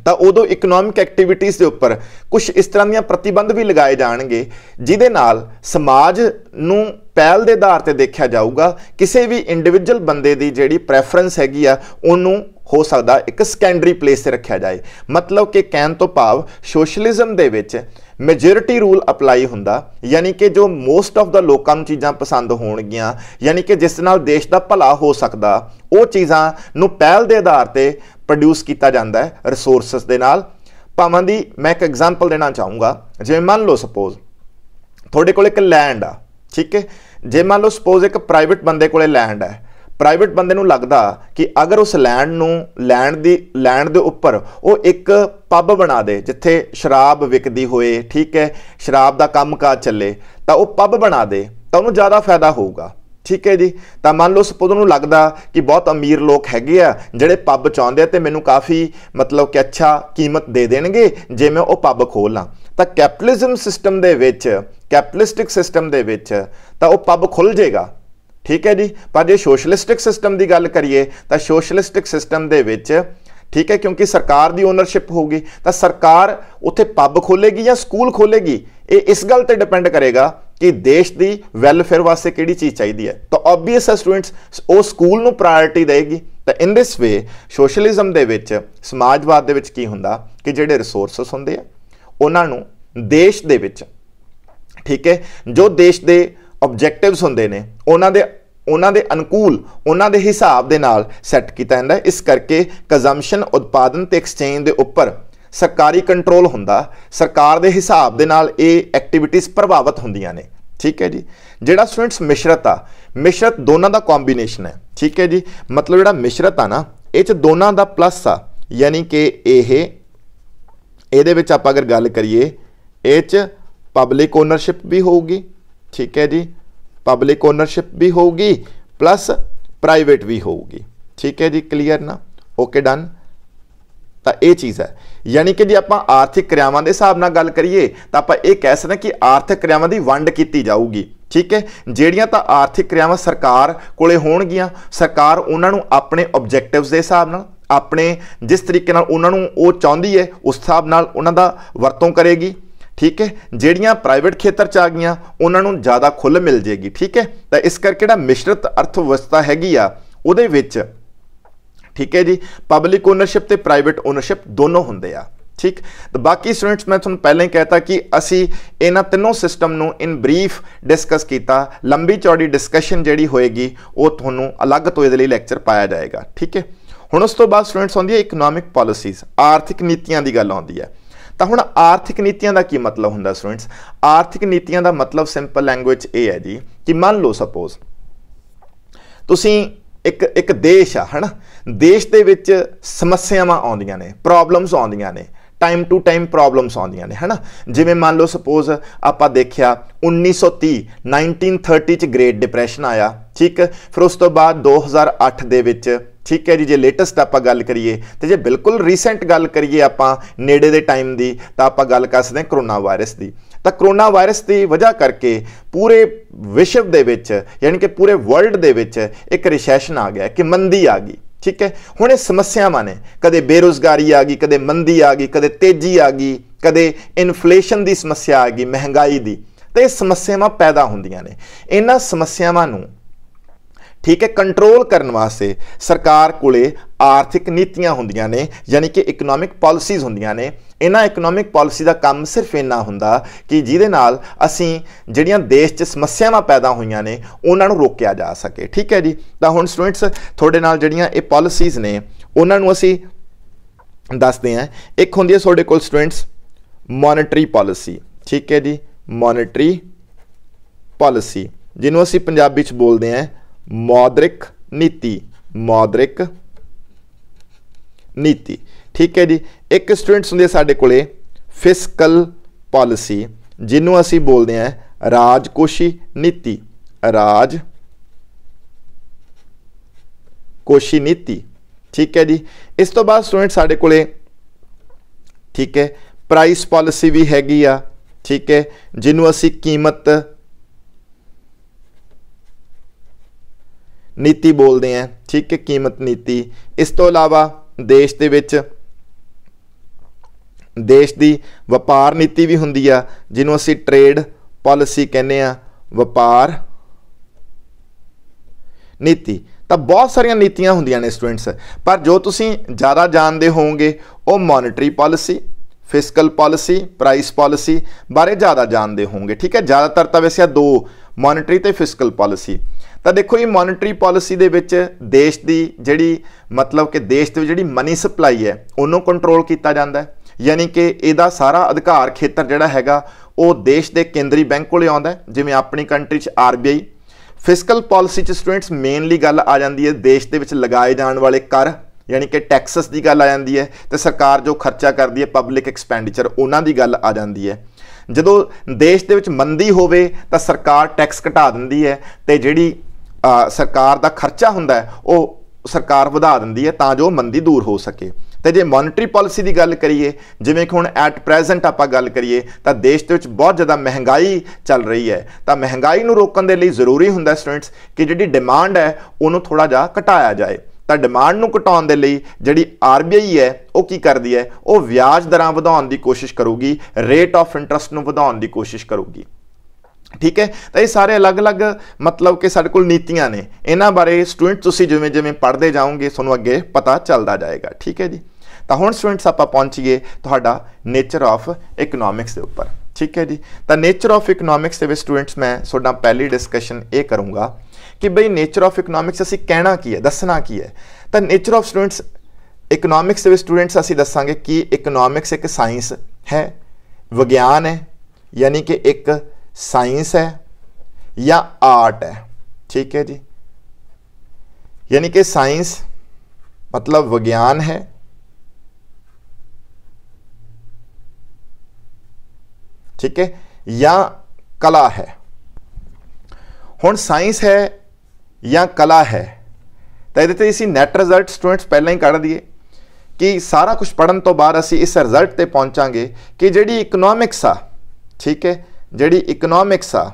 ਤਾਂ ਉਦੋਂ ਇਕਨੋਮਿਕ ਐਕਟੀਵਿਟੀਜ਼ ਦੇ ਉੱਪਰ ਕੁਝ ਇਸ ਤਰ੍ਹਾਂ ਦੀਆਂ ਪ੍ਰਤੀਬੰਧ ਵੀ ਲਗਾਏ ਜਾਣਗੇ ਜਿਹਦੇ ਨਾਲ ਸਮਾਜ ਨੂੰ ਪਹਿਲ ਦੇ ਆਧਾਰ ਤੇ ਦੇਖਿਆ ਜਾਊਗਾ। ਕਿਸੇ ਵੀ ਇੰਡੀਵਿਜੂਅਲ ਬੰਦੇ ਦੀ ਜਿਹੜੀ ਪ੍ਰੈਫਰੈਂਸ ਹੈਗੀ ਆ ਉਹਨੂੰ ਹੋ ਸਕਦਾ ਇੱਕ ਸੈਕੰਡਰੀ ਪਲੇਸ ਤੇ ਰੱਖਿਆ ਜਾਏ। ਮਤਲਬ ਕਿ ਕਹਿਣ ਤੋਂ ਭਾਵ ਸੋਸ਼ਲਿਜ਼ਮ ਦੇ ਵਿੱਚ ਮੈਜੋਰਿਟੀ ਰੂਲ ਅਪਲਾਈ ਹੁੰਦਾ, ਯਾਨੀ ਕਿ ਜੋ ਮੋਸਟ ਆਫ ਦਾ ਲੋਕਾਂ ਨੂੰ ਚੀਜ਼ਾਂ ਪਸੰਦ ਹੋਣਗੀਆਂ, ਯਾਨੀ ਕਿ ਜਿਸ ਨਾਲ ਦੇਸ਼ ਦਾ ਭਲਾ ਹੋ ਸਕਦਾ, ਉਹ ਚੀਜ਼ਾਂ ਨੂੰ ਪਹਿਲ ਦੇ ਆਧਾਰ ਤੇ ਪ੍ਰੋਡਿਊਸ ਕੀਤਾ ਜਾਂਦਾ ਹੈ ਰਿਸੋਰਸਸ ਦੇ ਨਾਲ। ਭਾਵਾਂ ਦੀ ਮੈਂ ਇੱਕ ਐਗਜ਼ਾਮਪਲ ਦੇਣਾ ਚਾਹੂੰਗਾ। ਜਿਵੇਂ ਮੰਨ ਲਓ ਸਪੋਜ਼ ਤੁਹਾਡੇ ਕੋਲ ਇੱਕ ਲੈਂਡ ਆ, ਠੀਕ ਹੈ, ਜੇ ਮੰਨ ਲਓ ਸਪੋਜ਼ ਇੱਕ ਪ੍ਰਾਈਵੇਟ ਬੰਦੇ ਕੋਲੇ ਲੈਂਡ ਹੈ, ਪ੍ਰਾਈਵੇਟ ਬੰਦੇ ਨੂੰ ਲੱਗਦਾ ਕਿ ਅਗਰ ਉਸ ਲੈਂਡ ਦੇ ਉੱਪਰ ਉਹ ਇੱਕ ਪੱਬ ਬਣਾ ਦੇ ਜਿੱਥੇ ਸ਼ਰਾਬ ਵਿਕਦੀ ਹੋਏ, ਠੀਕ ਹੈ, ਸ਼ਰਾਬ ਦਾ ਕੰਮਕਾਜ ਚੱਲੇ, ਤਾਂ ਉਹ ਪੱਬ ਬਣਾ ਦੇ ਤਾਂ ਉਹਨੂੰ ਜ਼ਿਆਦਾ ਫਾਇਦਾ ਹੋਊਗਾ। ਠੀਕ ਹੈ ਜੀ, ਤਾਂ ਮੰਨ ਲਓ ਸਪੋਜ਼ ਉਹਨੂੰ ਲੱਗਦਾ ਕਿ ਬਹੁਤ ਅਮੀਰ ਲੋਕ ਹੈਗੇ ਆ ਜਿਹੜੇ ਪੱਬ ਚਾਹੁੰਦੇ ਆ ਤੇ ਮੈਨੂੰ ਕਾਫੀ ਮਤਲਬ ਕਿ ਅੱਛਾ ਕੀਮਤ ਦੇ ਦੇਣਗੇ ਜੇ ਮੈਂ ਉਹ ਪੱਬ ਖੋਲ੍ਹਾਂ, ਤਾਂ ਕੈਪੀਟਲਿਜ਼ਮ ਸਿਸਟਮ ਦੇ ਵਿੱਚ, ਕੈਪੀਟਲਿਸਟਿਕ ਸਿਸਟਮ ਦੇ ਵਿੱਚ ਤਾਂ ਉਹ ਪੱਬ ਖੁੱਲ੍ਹ ਜਾਏਗਾ। ਠੀਕ ਹੈ ਜੀ, ਪਰ ਜੇ ਸੋਸ਼ਲਿਸਟਿਕ ਸਿਸਟਮ ਦੀ ਗੱਲ ਕਰੀਏ ਤਾਂ ਸੋਸ਼ਲਿਸਟਿਕ ਸਿਸਟਮ ਦੇ ਵਿੱਚ, ਠੀਕ ਹੈ, ਕਿਉਂਕਿ ਸਰਕਾਰ ਦੀ ਓਨਰਸ਼ਿਪ ਹੋਊਗੀ ਤਾਂ ਸਰਕਾਰ ਉੱਥੇ ਪੱਬ ਖੋਲੇਗੀ ਜਾਂ ਸਕੂਲ ਖੋਲੇਗੀ, ਇਹ ਇਸ ਗੱਲ ਤੇ ਡਿਪੈਂਡ ਕਰੇਗਾ ਕਿ ਦੇਸ਼ ਦੀ ਵੈਲਫੇਅਰ ਵਾਸਤੇ ਕਿਹੜੀ ਚੀਜ਼ ਚਾਹੀਦੀ ਹੈ। ਤਾਂ ਓਬਵੀਅਸ ਹੈ ਸਟੂਡੈਂਟਸ ਉਹ ਸਕੂਲ ਨੂੰ ਪ੍ਰਾਇੋਰਟੀ ਦੇਗੀ। ਤਾਂ ਇਨ ਦਿਸ ਵੇ ਸੋਸ਼ਲਿਜ਼ਮ ਦੇ ਵਿੱਚ, ਸਮਾਜਵਾਦ ਦੇ ਵਿੱਚ ਕੀ ਹੁੰਦਾ ਕਿ ਜਿਹੜੇ ਰਿਸੋਰਸਸ ਹੁੰਦੇ ਆ ਉਹਨਾਂ ਨੂੰ ਦੇਸ਼ ਦੇ ਵਿੱਚ, ਠੀਕ ਹੈ, ਜੋ ਦੇਸ਼ ਦੇ ਆਬਜੈਕਟਿਵਸ ਹੁੰਦੇ ਨੇ ਉਹਨਾਂ ਦੇ ਉਹਨਾਂ ਦੇ ਅਨੁਕੂਲ ਉਹਨਾਂ ਦੇ ਹਿਸਾਬ ਦੇ ਨਾਲ ਸੈੱਟ ਕੀਤਾ ਜਾਂਦਾ। ਇਸ ਕਰਕੇ ਕੰਜ਼ੰਪਸ਼ਨ ਉਤਪਾਦਨ ਤੇ ਐਕਸਚੇਂਜ ਦੇ ਉੱਪਰ ਸਰਕਾਰੀ ਕੰਟਰੋਲ ਹੁੰਦਾ, ਸਰਕਾਰ ਦੇ ਹਿਸਾਬ ਦੇ ਨਾਲ ਇਹ ਐਕਟੀਵਿਟੀਜ਼ ਪ੍ਰਭਾਵਿਤ ਹੁੰਦੀਆਂ ਨੇ। ठीक है जी। ਜਿਹੜਾ स्टूडेंट्स मिश्रत आ मिश्रत दोनों का कॉम्बीनेशन है। ठीक है जी, मतलब ਜਿਹੜਾ मिश्रत आ ना ਇਹ दोनों का प्लस आ, यानी कि ਇਹਦੇ ਵਿੱਚ ਆਪਾਂ अगर गल करिए ਇਹ पब्लिक ओनरशिप भी होगी। ठीक है जी, पब्लिक ओनरशिप भी होगी प्लस प्राइवेट भी होगी। ठीक है जी, क्लीयर ना, ओके डन। तो ये चीज़ है, यानी कि जो आप आर्थिक क्रियावां के हिसाब नाल गल करिए तो आप ये कह सकते कि आर्थिक क्रियावां की वंड की जाऊगी। ठीक है, ਜਿਹੜੀਆਂ ਤਾਂ आर्थिक क्रियावां सरकार कोले होणगियां, सरकार उन्होंने अपने ऑब्जेक्टिव्स के हिसाब नाल अपने जिस तरीके नाल उन्होंने वो चाहती है उस हिसाब नाल उन्हां दा वरतों करेगी। ठीक है, ਜਿਹੜੀਆਂ प्राइवेट खेतर च आ गईयां उन्होंने ज़्यादा खुल मिल जाएगी। ठीक है, तो इस करके जिहड़ा मिश्रित अर्थ व्यवस्था हैगी आ उहदे विच ठीक है जी पब्लिक ओनरशिप ते प्राइवेट ओनरशिप दोनों होंदे आ। ठीक, तो बाकी स्टूडेंट्स मैं तुहानूं पहले ही कहता कि असी इन्हां तीनों सिस्टम नूं इन ब्रीफ डिस्कस किया। लंबी चौड़ी डिस्कशन जिहड़ी होएगी वो तुहानूं अलग तो इहदे लई लैक्चर पाया जाएगा। ठीक है, हुण उस तो बाद स्टूडेंट्स आउंदी है इकनॉमिक पॉलिसीज़, आर्थिक नीतियां दी गल आउंदी है। तो हुण आर्थिक नीतियां दा की मतलब हुंदा स्टूडेंट्स? आर्थिक नीतियां दा मतलब सिंपल लैंगुएज ये है जी कि मान लो सपोज तुसीं एक देश आ है ना, देश दे विच समस्यावां आउंदियां ने, प्रॉब्लम्स आउंदियां ने, टाइम टू टाइम प्रॉब्लम्स आउंदियां ने है ना। जिवें मान लो सपोज आपां देखिया 1930 च ग्रेट डिप्रैशन आया। ठीक, फिर उस तो बाद 2008 दे विच ठीक है जी, जे लेटेस्ट आपां गल करिए तो जे बिल्कुल रीसेंट गल करिए आपां नेड़े दे टाइम दी तो आपां गल कर सकते हैं करोना वायरस दी। तो करोना वायरस की वजह करके पूरे विश्व दे विच यानी कि पूरे वर्ल्ड दे विच एक रिसैशन आ गया कि मंदी आ गई। ठीक है, हुण ये समस्यावां ने, कदे बेरोज़गारी आ गई, कदे मंदी आ गई, कदे तेजी आ गई, कदे इन्फ्लेशन की समस्या आ गई, महंगाई की। तो ये समस्यावां पैदा होंदियां ने। इन्हां समस्यावां नूं ठीक है कंट्रोल करने वास्ते सरकार कोले आर्थिक नीतियां होंदियां ने, यानी कि इकनॉमिक पॉलिसीज़ होंदियां ने। इन्हां इकनॉमिक पॉलिसी का काम सिर्फ इन्ना हुंदा कि जिहदे नाल असीं जिहड़ियां देश 'च समस्यावां पैदा होईयां ने उन्हां नूं रोकिया जा सके। ठीक है जी, तो हुण स्टूडेंट्स तुहाडे नाल जिहड़ियां ये पॉलिसीज़ ने उन्हां नूं असीं दसदे हां। एक हुंदी है तुहाडे कोल स्टूडेंट्स मॉनेटरी पॉलिसी। ठीक है जी, मॉनेटरी पॉलिसी जिन्हों असीं पंजाबी च बोलदे हां मौद्रिक नीति, मौद्रिक नीति। ठीक है जी, एक स्टूडेंट्स होंदे साडे कोले फिस्कल पॉलिसी जिन्हों असीं बोलते हैं राजकोषी नीति, राजकोषी नीति। ठीक है जी, इस तो बाद स्टूडेंट साडे कोले ठीक है प्राइस पॉलिसी भी हैगी आ। ठीक है, जिन्हों असीं कीमत नीति बोलते हैं। ठीक है, कीमत नीति। इस तो इलावा देश दे विच देश की वपार नीति भी हुंदी आ जिन्हों असीं ट्रेड पॉलिसी कहने आ, वपार नीति। तो बहुत सारिया नीतियां हुंदियां ने स्टूडेंट्स, पर जो तुसीं ज़्यादा जानते होंगे वो monetary policy, fiscal policy, price policy बारे ज़्यादा जानते होंगे। ठीक है, ज़्यादातर तो वैसे दो मॉनेटरी ते फिस्कल पॉलिसी। तो देखो ये मॉनेटरी पॉलिसी दे विच देश की जिहड़ी मतलब कि देश की जिहड़ी मनी सप्लाई है उन्होंने कंट्रोल किया जाता है, यानी कि इहदा सारा अधिकार खेतर जिहड़ा हैगा वो देश के केंद्री बैंक कोले आउंदा है, जिवें अपनी कंट्री च RBI। फिस्कल पॉलिसी च स्टूडेंट्स मेनली गल आ जाती है देश दे विच लगाए जाने वाले कर यानी कि टैक्सस की गल आ जाती है, तो सरकार जो खर्चा करती है पब्लिक एक्सपेंडिचर उन्हां दी गल आ जाती है। जदों देश दे विच मंदी होवे तो सरकार टैक्स घटा दिंदी है, तो जिहड़ी सरकार का खर्चा हुंदा है वो सरकार वधा दिंदी है तां जो मंदी दूर हो सके। तो जे मॉनेटरी पॉलिसी की गल करिए जिवें कि हुण एट प्रेजेंट आपां गल करिए तो देश दे विच बहुत ज़्यादा महंगाई चल रही है, तो महंगाई नूं रोकण दे लई जरूरी हुंदा स्टूडेंट्स कि जिहड़ी डिमांड है उन्होंने थोड़ा जिहा घटाया जाए। तो डिमांड नूं घटाउण दे लई जिहड़ी RBI है वो की करदी है, वो ब्याज दरां वधाउण दी कोशिश करूगी, रेट ऑफ इंटरस्ट नूं वधाउण दी कोशिश करूगी। ठीक है, तो ये सारे अलग अलग मतलब कि साडे कोल नीतियां ने, इन्हां बारे स्टूडेंट तुसीं जिवें जिवें पढ़ते जाओगे तुहानूं अगे पता चलता जाएगा। ठीक है जी, तो हुण स्टूडेंट्स आपां पहुंचीए तुहाडा नेचर ऑफ इकनॉमिक्स के उपर। ठीक है जी, तो नेचर ऑफ इकनॉमिक्स के स्टूडेंट्स मैं तुहाडा पहली डिस्कशन ये करूँगा कि बई नेचर ऑफ इकनॉमिक्स असी कहना की है, दसना की है। तो नेचर ऑफ स्टूडेंट्स इकनॉमिक्स के स्टूडेंट्स असी दसांगे कि इकनॉमिक्स एक साइंस है, विज्ञान है, यानी कि एक साइंस है या आर्ट है। ठीक है जी, यानी कि साइंस मतलब विज्ञान है, ठीक है, या कला है। हुण साइंस है या कला है तो ये असीं नैट रिजल्ट स्टूडेंट्स पहले ही कढ़ दिए कि सारा कुछ पढ़न तो बाद असीं इस रिजल्ट ते पहुंचांगे कि जिहड़ी इकनॉमिक्स आ, ठीक है, जिहड़ी इकनॉमिक्स आ,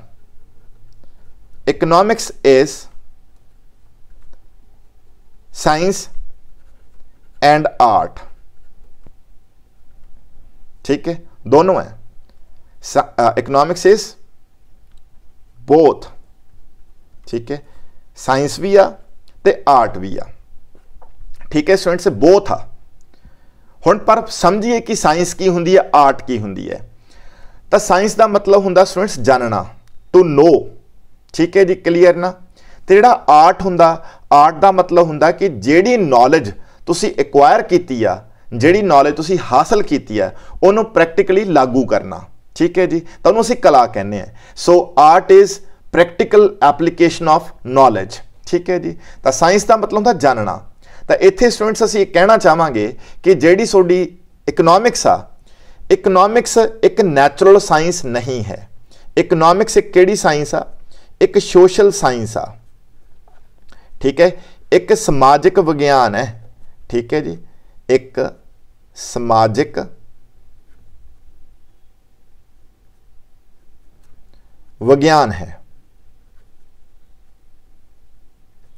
economics is science and art. ठीक है, दोनों है। Economics is both. ठीक है, साइंस भी आ ते आर्ट भी आ। ठीक है स्टूडेंट्स, बोथ आ। हुण पर समझिए कि साइंस की हुंदी है, आर्ट की हुंदी है। तो साइंस का मतलब हुंदा स्टूडेंट्स जानना, टू नो। ठीक है जी, क्लीयर ना। तो जिहड़ा आर्ट हुंदा, आर्ट का मतलब हुंदा कि जिहड़ी नॉलेज तुसी एक्वायर कीती आ, जिहड़ी नॉलेज तुसी हासिल कीती है, उहनूं प्रैक्टिकली लागू करना। ठीक है जी, तो उहनूं असीं कला कहने हैं। So art is practical application of knowledge. ठीक है जी, तो साइंस का मतलब होंदा जानना। तो इत्थे स्टूडेंट्स असीं कहना चाहांगे कि जिहड़ी सोडी इकनॉमिक्स आ, इकनॉमिक्स एक नैचुरल साइंस नहीं है। इकनॉमिक्स एक किहड़ी साइंस आ? एक सोशल साइंस आ। ठीक है, एक समाजिक विज्ञान है। ठीक है जी, एक समाजिक विज्ञान है।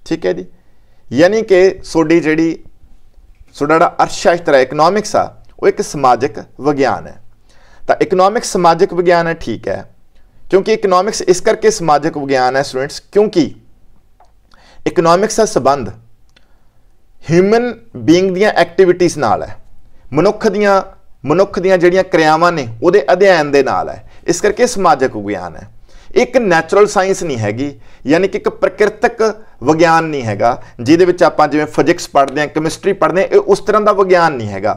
ठीक है जी, यानी कि सोडी जिहड़ी सोडा अर्थशास्त्र है, इकनॉमिक्स आ, वो एक समाजिक विज्ञान है। तो इकनॉमिक्स समाजिक विज्ञान है, ठीक है, क्योंकि इकनॉमिक्स इस करके समाजिक विज्ञान है स्टूडेंट्स क्योंकि इकनॉमिक्स का संबंध ह्यूमन बीइंग दियां एक्टिविटीज़ नाल है, मनुख दियां जिहड़ियां क्रियावां ने उहदे अध्ययन दे नाल है। इस करके समाजिक विज्ञान है। एक नैचुरल साइंस नहीं हैगी, यानी कि एक प्रकृतिक विज्ञान नहीं हैगा जिहदे विच आपां जिवें फिजिक्स पढ़दे हैं, केमिस्ट्री पढ़दे हैं, उस तरह का विज्ञान नहीं हैगा।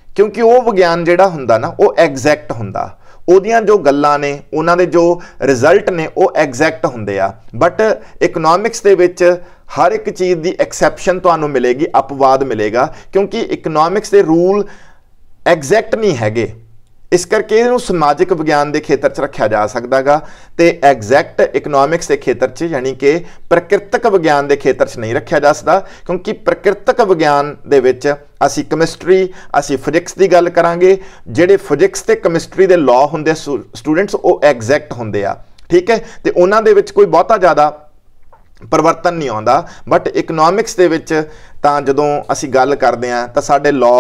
क्योंकि वो विज्ञान जिहड़ा हुंदा ना, वो एग्जैक्ट हुंदा, उहदियां जो गल्लां ने, उन्हां दे जो रिजल्ट ने, वो एग्जैक्ट हुंदे आ। बट इकनॉमिक्स दे विच हर एक चीज़ की एक्सैप्शन तुहानूं मिलेगी, अपवाद मिलेगा, क्योंकि इकनॉमिक्स के रूल एग्जैक्ट नहीं हैगे। इस करके इहनूं समाजिक विज्ञान के खेतर च रखा जा सकता गा, ते एग्जैक्ट इकनॉमिक्स के खेतर च यानी कि प्रकृतिक विज्ञान के खेतर च नहीं रखा जा सकता। क्योंकि प्रकृतिक विज्ञान दे विच असी केमिस्ट्री, असी फिजिक्स की गल करांगे, जिहड़े फिजिक्स ते केमिस्ट्री के लॉ हुंदे स्टूडेंट्स वो एग्जैक्ट हुंदे आ। ठीक है, ते उन्हां दे विच कोई बहुता ज़्यादा परिवर्तन नहीं आता। बट इकनॉमिक्स दे विच तां जदों असी गल करदे हां तां साडे लॉ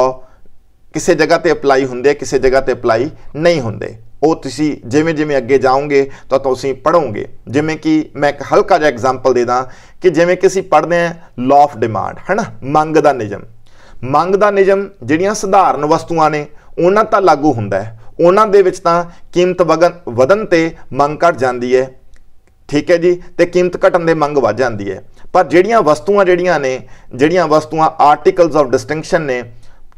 किसी जगह ते अप्लाई होंदे, किसी जगह ते अप्लाई नहीं होंदे। वो तुसी जिवें जिवें अगे जाओगे तो तुसी पढ़ोगे। जिमें कि मैं एक हल्का जिहा एग्जाम्पल दे दां कि जिमें कि असी पढ़ते हैं लॉ ऑफ डिमांड, है ना, मंग दा नियम। मंग दा नियम जिहड़ियां सधारण वस्तुआं ने उन्हां तां लागू हुंदा है, उन्हां दे विच तां कीमत वधन ते मंग घट जांदी है। ठीक है जी, ते कीमत घटन दे मंग वध जांदी है। पर जिहड़ियां वस्तुआं आर्टिकल्स ऑफ डिस्टिंक्शन ने,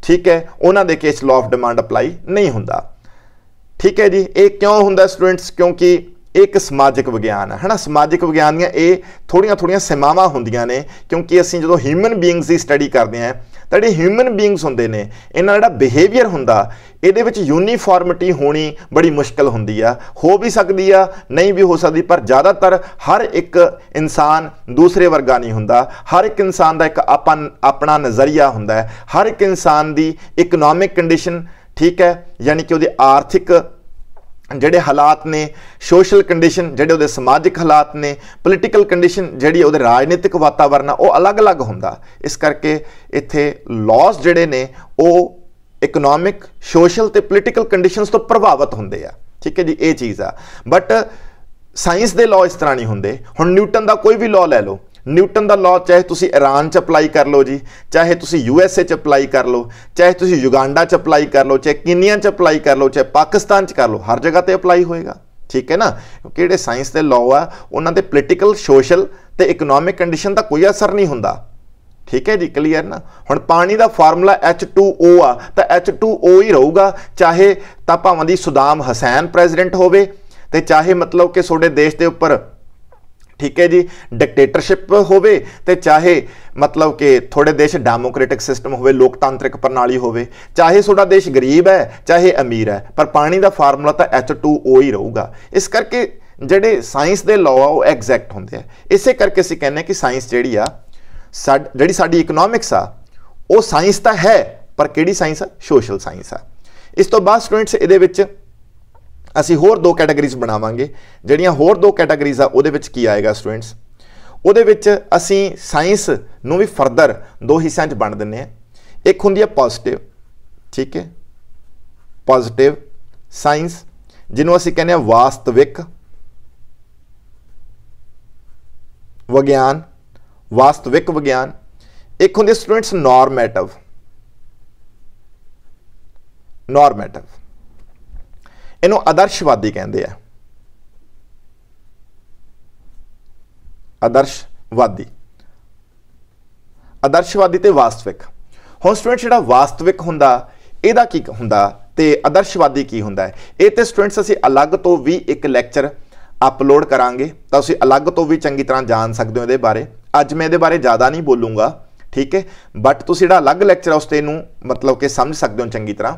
ठीक है, उन्हां दे case law of demand apply नहीं हुंदा। ठीक है जी, ये क्यों हुंदा स्टूडेंट्स? क्योंकि एक समाजिक विज्ञान है ना। समाजिक विज्ञान दीयां ये थोड़ियां सीमावां हुंदियां ने, क्योंकि असीं जदों ह्यूमन बीइंग्स की स्टडी करते हैं तो जिहड़े ह्यूमन बीइंग्स हुंदे ने, इन्हां दा जिहड़ा बिहेवियर हुंदा, इहदे विच यूनीफॉर्मिटी होनी बड़ी मुश्किल हुंदी आ। हो भी सकदी आ, नहीं भी हो सकदी, पर ज़्यादातर हर एक इंसान दूसरे वर्गा नहीं हुंदा। हर एक इंसान का एक अपना नज़रिया हुंदा है। हर एक इंसान की इकनॉमिक कंडीशन, ठीक है, यानी कि उहदे आर्थिक जिहड़े हालात ने, सोशल कंडीशन जिहड़े उहदे समाजिक हालात ने, पोलीटिकल कंडीशन जिहड़ी उहदे राजनीतिक वातावरण वो अलग अलग हुंदा। इस करके इत्थे लॉस जिहड़े ने वो इकनॉमिक, सोशल ते पोलीटिकल कंडीशनस तो प्रभावित हुंदे आ। ठीक है जी, ये चीज़ आ। बट साइंस के लॉ इस तरह नहीं हुंदे। हुण न्यूटन का कोई भी लॉ लै लो, न्यूटन का लॉ चाहे तुसी ईरान च अप्लाई कर लो जी, चाहे तुसी USA च अप्लाई कर लो, चाहे तुसी युगांडा च अप्लाई कर लो, चाहे कीनिया च अप्लाई कर लो, चाहे पाकिस्तान च कर लो, हर जगह ते अप्लाई होएगा। ठीक है ना, क्योंकि जिहड़े साइंस के लॉ आ उन्हां दे पोलीटिकल, सोशल ਤੇ ਇਕਨੋਮਿਕ ਕੰਡੀਸ਼ਨ ਦਾ ਕੋਈ ਅਸਰ ਨਹੀਂ ਹੁੰਦਾ। ठीक है जी, क्लीयर ना। हुण पानी का फार्मूला H2O आ तो H2O ही रहूगा, चाहे तो भावें दी सदाम हुसैन प्रेजिडेंट होवे ते चाहे मतलब कि सोडे देश के उपर ठीक है जी डिक्टेटरशिप होवे ते चाहे मतलब कि थोड़े देश डेमोक्रेटिक सिस्टम होवे, लोकतांत्रिक प्रणाली होवे, चाहे सोडा देश गरीब है चाहे अमीर है, पर पानी का फार्मूला तो H2O ही रहूगा। इस करके जिहड़े साइंस के लॉ आ वो एग्जैक्ट होंदे आ। इसे करके असीं कहने कि साइंस जिहड़ी आ ਜਿਹੜੀ ਸਾਡੀ ਇਕਨੋਮਿਕਸ ਆ ਉਹ ਸਾਇੰਸ ਤਾਂ ਹੈ, ਪਰ ਕਿਹੜੀ ਸਾਇੰਸ ਆ? ਸੋਸ਼ਲ ਸਾਇੰਸ ਆ। ਇਸ ਤੋਂ ਬਾਅਦ ਸਟੂਡੈਂਟਸ ਇਹਦੇ ਵਿੱਚ ਅਸੀਂ ਹੋਰ ਦੋ ਕੈਟਾਗਰੀਜ਼ ਬਣਾਵਾਂਗੇ। ਜਿਹੜੀਆਂ ਹੋਰ ਦੋ ਕੈਟਾਗਰੀਜ਼ ਆ ਉਹਦੇ ਵਿੱਚ ਕੀ ਆਏਗਾ ਸਟੂਡੈਂਟਸ? ਉਹਦੇ ਵਿੱਚ ਅਸੀਂ ਸਾਇੰਸ ਨੂੰ ਵੀ ਫਰਦਰ ਦੋ ਹਿੱਸਿਆਂ 'ਚ ਵੰਡ ਦਿੰਦੇ ਆ। ਇੱਕ ਹੁੰਦੀ ਹੈ ਪੋਜ਼ਿਟਿਵ, ਠੀਕ ਹੈ, ਪੋਜ਼ਿਟਿਵ ਸਾਇੰਸ ਜਿਹਨੂੰ ਅਸੀਂ ਕਹਿੰਦੇ ਆ ਵਾਸਤਵਿਕ ਵਿਗਿਆਨ, वास्तविक विज्ञान। एक होंगे स्टूडेंट्स नॉर्मेटिव, नॉर्मेटिव इन्हों आदर्शवादी कहते हैं, आदर्शवादी, आदर्शवादी ते वास्तविक। हुण स्टूडेंट्स जिहड़ा वास्तविक हुंदा इहदा की हुंदा ते आदर्शवादी की हुंदा है, ये तो स्टूडेंट्स असीं अलग तो भी एक लैक्चर अपलोड करांगे तो तुसीं अलग तो भी चंगी तरह जान सकते हो इहदे बारे। अज मैं ये बारे ज़्यादा नहीं बोलूँगा, ठीक है, बट तुसीं जिहड़ा अलग लैक्चर उस ते नूं मतलब कि समझ सकते हो चंगी तरह।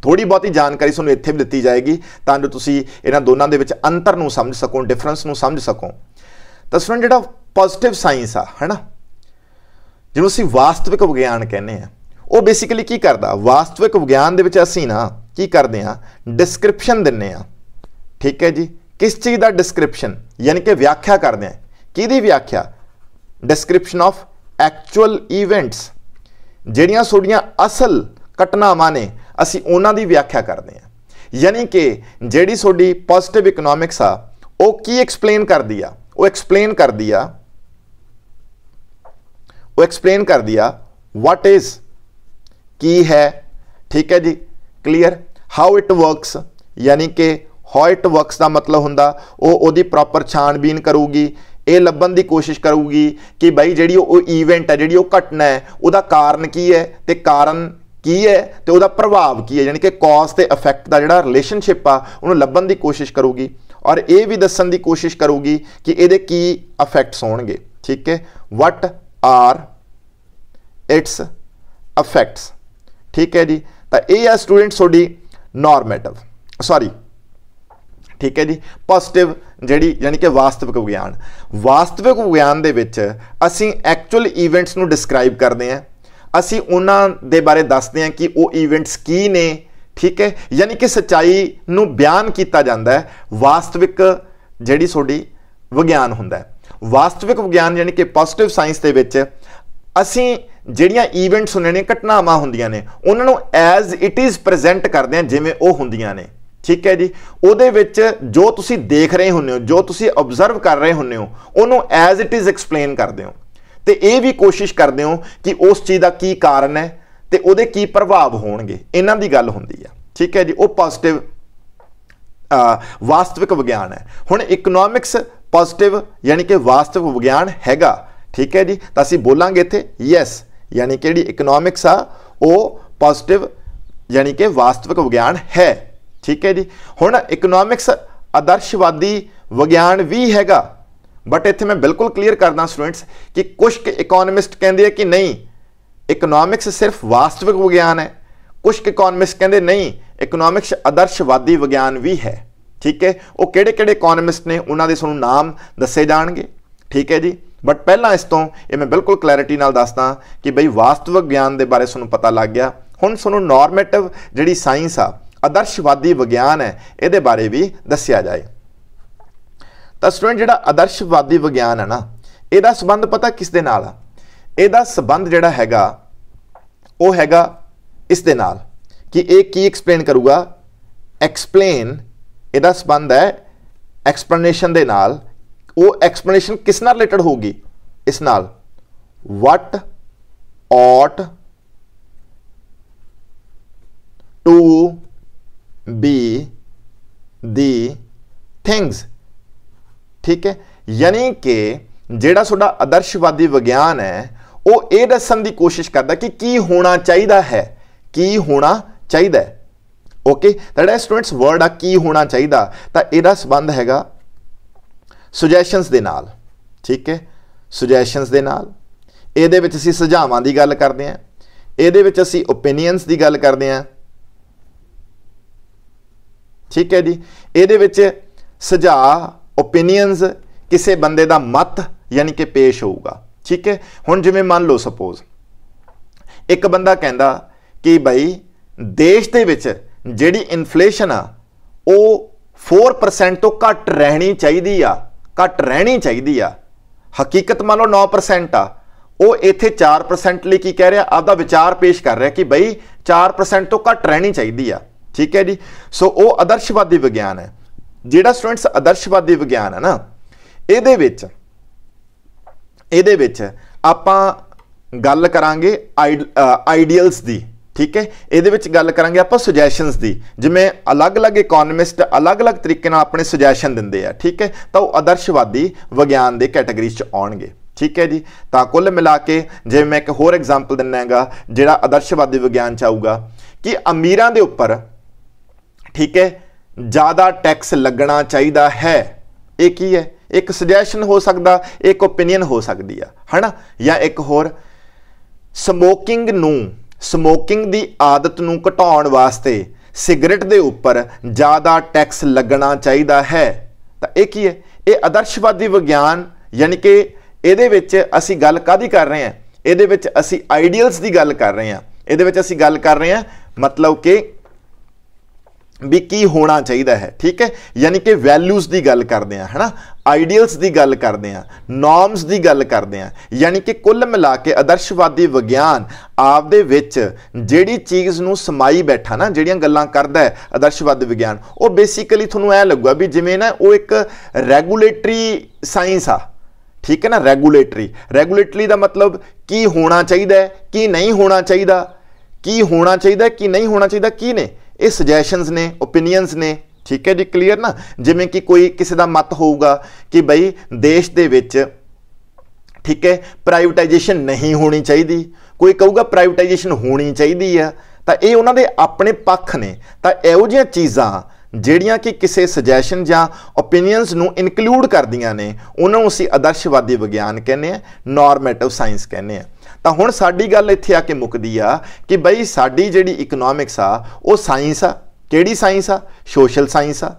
थोड़ी बहुती जानकारी तुहानूं इत्थे भी दित्ती जाएगी तां जो तुसीं इन्हां दोनां दे विच अंतर नूं समझ सको, डिफरेंस नूं समझ सको। तो स्टूडेंट जिहड़ा पॉजिटिव साइंस आ है ना, जिहनूं असीं वास्तविक विज्ञान कहने आ, वो बेसिकली की करदा? वास्तविक विज्ञान दे विच असीं ना की करदे आ, डिस्क्रिप्शन दिंदे आ, ठीक है जी। किस चीज़ का डिस्क्रिप्शन? यानी कि व्याख्या करते हैं। किहदी व्याख्या? डिस्क्रिप्शन ऑफ एक्चुअल इवेंट्स, जिहड़ियां सोडियां असल घटनावां ने असीं उन्हां दी व्याख्या करते हैं। यानी कि जिहड़ी सोडी पॉजिटिव इकनॉमिक्स आ वो की एक्सप्लेन करदी आ? वो एक्सप्लेन करदी आ, वो एक्सप्लेन करदी आ व्हाट इज की है, ठीक है जी, क्लीयर। हाउ इट वर्क्स, यानी कि हाउ इट वर्क्स का मतलब हुंदा वो प्रॉपर छानबीन करूगी, ये लभन की कोशिश करूगी कि बई जी ईवेंट है, जी घटना है, उसका कारण की है तो कारण की है तो उसका प्रभाव की है, यानी कि कॉज ते इफैक्ट का जिहड़ा रिलेशनशिप आ उन्होंने लभन की कोशिश करूगी और ये भी दसन की कोशिश करूगी कि ये की इफैक्ट्स होणगे, ठीक है। वट आर इट्स इफैक्ट्स, ठीक है जी। तो ये है स्टूडेंट थोड़ी नॉर्मेटिव, सॉरी, ठीक है जी, पॉजिटिव जिहड़ी यानी कि वास्तविक विज्ञान। वास्तविक विज्ञान दे विच असीं एक्चुअल ईवेंट्स नूं डिस्क्राइब करते हैं, असीं उन्हां दे बारे दसदे हैं कि वो ईवेंट्स की ने, ठीक है, यानी कि सच्चाई नूं बयान किया जाता है। वास्तविक जिहड़ी सोडी विज्ञान हुंदा है। वास्तविक विज्ञान यानी कि पॉजिटिव साइंस दे विच असीं जिहड़ियां ईवेंट्स हुंदियां ने, घटनावां हुंदियां ने, उन्हां नूं एज इट इज़ प्रेजेंट करदे हैं जिवें वो हुंदियां ने, ठीक है जी। उहदे विच जो तुसी देख रहे होंदे हो, जो तुसी ऑब्जर्व कर रहे होंदे हो, उन्होंने एज इट इज़ एक्सप्लेन करते हो तो ये भी कोशिश करते हो कि उस चीज़ का की कारण है तो उहदे की प्रभाव होणगे, इन्हां दी गल हुंदी है, ठीक है जी। वो पॉजिटिव वास्तविक विज्ञान है। हुण इकनॉमिक्स पॉजिटिव यानी कि वास्तविक विज्ञान हैगा, ठीक है जी। तो असीं बोलांगे इत्थे यस, यानी कि जिहड़ी इकनॉमिक्स आ वो पॉजिटिव यानी कि वास्तविक विज्ञान है, ठीक है जी। हुण इकनॉमिक्स आदर्शवादी विज्ञान भी हैगा, बट इत्थे मैं बिल्कुल क्लीयर करदा स्टूडेंट्स कि कुछ इकोनॉमिस्ट कहते हैं कि नहीं इकनॉमिक्स सिर्फ वास्तविक विज्ञान है, कुछ इकोनॉमिस्ट कहते नहीं इकनॉमिक्स आदर्शवादी विज्ञान भी है, ठीक है। वो किहड़े-किहड़े इकोनॉमिस्ट ने उन्हां दे तुहानूं नाम दस्से जाणगे, ठीक है जी। बट पहला इस तो ये मैं बिल्कुल क्लैरिटी नाल दसदा कि बई वास्तविक विज्ञान के बारे तुहानूं पता लग गया। हुण तुहानूं नॉर्मेटिव जिहड़ी साइंस आ आदर्शवादी विज्ञान है ये बारे भी दसिया जाए। तो स्टूडेंट जिहड़ा आदर्शवादी विज्ञान है ना, इहदा संबंध पता किस दे नाल आ? इहदा संबंध जिहड़ा हैगा वो हैगा इस दे नाल कि ये की एक्सप्लेन करूगा, एक्सप्लेन इहदा संबंध है एक्सप्लेनेशन दे नाल। वो एक्सप्लेनेशन किस नाल रिलेटेड होगी? इस नाल what ought to be the things, ठीक है। यानी कि ਜਿਹੜਾ ਤੁਹਾਡਾ ਆਦਰਸ਼ਵਾਦੀ ਵਿਗਿਆਨ ਹੈ ਉਹ ਇਹ ਦੱਸਣ ਦੀ ਕੋਸ਼ਿਸ਼ ਕਰਦਾ ਕਿ ਕੀ ਹੋਣਾ ਚਾਹੀਦਾ ਹੈ, ਕੀ ਹੋਣਾ ਚਾਹੀਦਾ ਹੈ। ਓਕੇ, ਤਾਂ ਜਿਹੜਾ ਸਟੂਡੈਂਟਸ ਵਰਡ ਆ ਕੀ ਹੋਣਾ ਚਾਹੀਦਾ, ਤਾਂ ਇਹਦਾ ਸੰਬੰਧ ਹੈਗਾ ਸੁਜੈਸ਼ਨਸ ਦੇ ਨਾਲ। ਠੀਕ ਹੈ, ਸੁਜੈਸ਼ਨਸ ਦੇ ਨਾਲ। ਇਹਦੇ ਵਿੱਚ ਅਸੀਂ ਸੁਝਾਵਾਂ ਦੀ ਗੱਲ ਕਰਦੇ ਹਾਂ, ਇਹਦੇ ਵਿੱਚ ਅਸੀਂ ਓਪੀਨੀਅਨਸ ਦੀ ਗੱਲ ਕਰਦੇ ਹਾਂ। ਠੀਕ ਹੈ ਜੀ, ਇਹਦੇ ਵਿੱਚ ਸੁਝਾਅ ਓਪੀਨੀਅਨਸ ਕਿਸੇ ਬੰਦੇ ਦਾ ਮਤ यानी कि पेश होगा। ठीक है, हुण जिवें मान लो सपोज एक बंदा कहंदा कि भाई देश दे विच जिहड़ी इन्फ्लेशन आ वो 4% तो घट रहनी चाहिदी आ, घट रहनी चाहिदी आ। हकीकत मान लो 9% आ, वो इत्थे 4% लई की कह रहा, आपदा विचार पेश कर रहा कि भाई 4% तो घट रहनी चाहिदी आ। ठीक है जी, सो वो आदर्शवादी विज्ञान है। जिहड़ा स्टूडेंट्स आदर्शवादी विज्ञान है ना, ਇਹਦੇ ਵਿੱਚ ਆਪਾਂ ਗੱਲ ਕਰਾਂਗੇ ਆਈਡੀਅਲਸ ਦੀ। ਠੀਕ ਹੈ, ਇਹਦੇ ਵਿੱਚ ਗੱਲ ਕਰਾਂਗੇ ਆਪਾਂ ਸੁਜੈਸ਼ਨਸ ਦੀ। ਜਿਵੇਂ ਅਲੱਗ-ਅਲੱਗ ਇਕਨੋਮਿਸਟ ਅਲੱਗ-ਅਲੱਗ ਤਰੀਕੇ ਨਾਲ ਆਪਣੇ ਸੁਜੈਸ਼ਨ ਦਿੰਦੇ ਆ। ਠੀਕ ਹੈ, ਤਾਂ ਉਹ ਆਦਰਸ਼ਵਾਦੀ ਵਿਗਿਆਨ ਦੇ ਕੈਟਾਗਰੀ 'ਚ ਆਉਣਗੇ। ਠੀਕ ਹੈ ਜੀ, ਤਾਂ ਕੁੱਲ ਮਿਲਾ ਕੇ ਜਿਵੇਂ ਮੈਂ ਇੱਕ ਹੋਰ ਐਗਜ਼ਾਮਪਲ ਦਿੰਦਾ ਹੈਗਾ ਜਿਹੜਾ ਆਦਰਸ਼ਵਾਦੀ ਵਿਗਿਆਨ 'ਚ ਆਊਗਾ ਕਿ ਅਮੀਰਾਂ ਦੇ ਉੱਪਰ ਠੀਕ ਹੈ ਜ਼ਿਆਦਾ ਟੈਕਸ ਲੱਗਣਾ ਚਾਹੀਦਾ ਹੈ। ਇਹ ਕੀ ਹੈ? एक सुजैशन हो सकता, एक ओपीनियन हो सकती है ना। या एक होर समोकिंग दी आदत नूं घटाउण वास्ते सिगरेट दे उपर ज़्यादा टैक्स लगना चाहिए है। तो ये की है? ये आदर्शवादी विज्ञान यानी कि इहदे विच असीं गल काहदी कर रहे हैं? इहदे विच असीं आइडियल्स की गल कर रहे हैं। इहदे विच असीं गल कर रहे हैं मतलब कि भी की होना चाहिए है। ठीक है, यानी कि वैल्यूज़ की गल करते हैं है ना, आइडियल्स की गल करते हैं, नॉर्म्स की गल करते हैं। यानी कि कुल मिला के आदर्शवादी विज्ञान आपदे विच जिहड़ी चीज़ नूं समाई बैठा ना, जिहड़ियां गल्लां करदा है आदर्शवादी विज्ञान, वो बेसिकली तुहानूं ऐ लगूगा भी जिवें ना वो एक रैगूलेटरी साइंस आ। ठीक है ना, रैगूलेटरी का मतलब की होना चाहिए, की नहीं होना चाहिए, की होना चाहिए, की नहीं होना चाहिए, की ने ये सुजैशनस ने, ओपीनियंस ने। ठीक है जी, क्लीयर ना। जिमें कि कोई किसी का मत होगा कि बई देश दे विच ठीक है प्राइवेटाइजेशन नहीं होनी चाहिए, कोई कहूगा प्राइवेटाइजेशन होनी चाहिए है, तो ये उन्होंने अपने पक्ष ने। तो इहो जिहियां चीज़ां ਜਿਹੜੀਆਂ कि किसी सुजैशन ਜਾਂ ओपीनियंस ਨੂੰ ਇਨਕਲੂਡ ਕਰਦੀਆਂ ਨੇ ਉਹਨਾਂ ਨੂੰ ਅਸੀਂ ਆਦਰਸ਼ਵਾਦੀ ਵਿਗਿਆਨ ਕਹਿੰਦੇ ਆ, ਨੋਰਮੇਟਿਵ ਸਾਇੰਸ ਕਹਿੰਦੇ ਆ। ਤਾਂ ਹੁਣ ਸਾਡੀ ਗੱਲ ਇੱਥੇ ਆ ਕੇ ਮੁੱਕਦੀ ਆ ਕਿ ਬਈ ਸਾਡੀ ਜਿਹੜੀ ਇਕਨੋਮਿਕਸ ਆ ਉਹ ਸਾਇੰਸ ਆ। ਕਿਹੜੀ ਸਾਇੰਸ ਆ? ਸੋਸ਼ਲ ਸਾਇੰਸ ਆ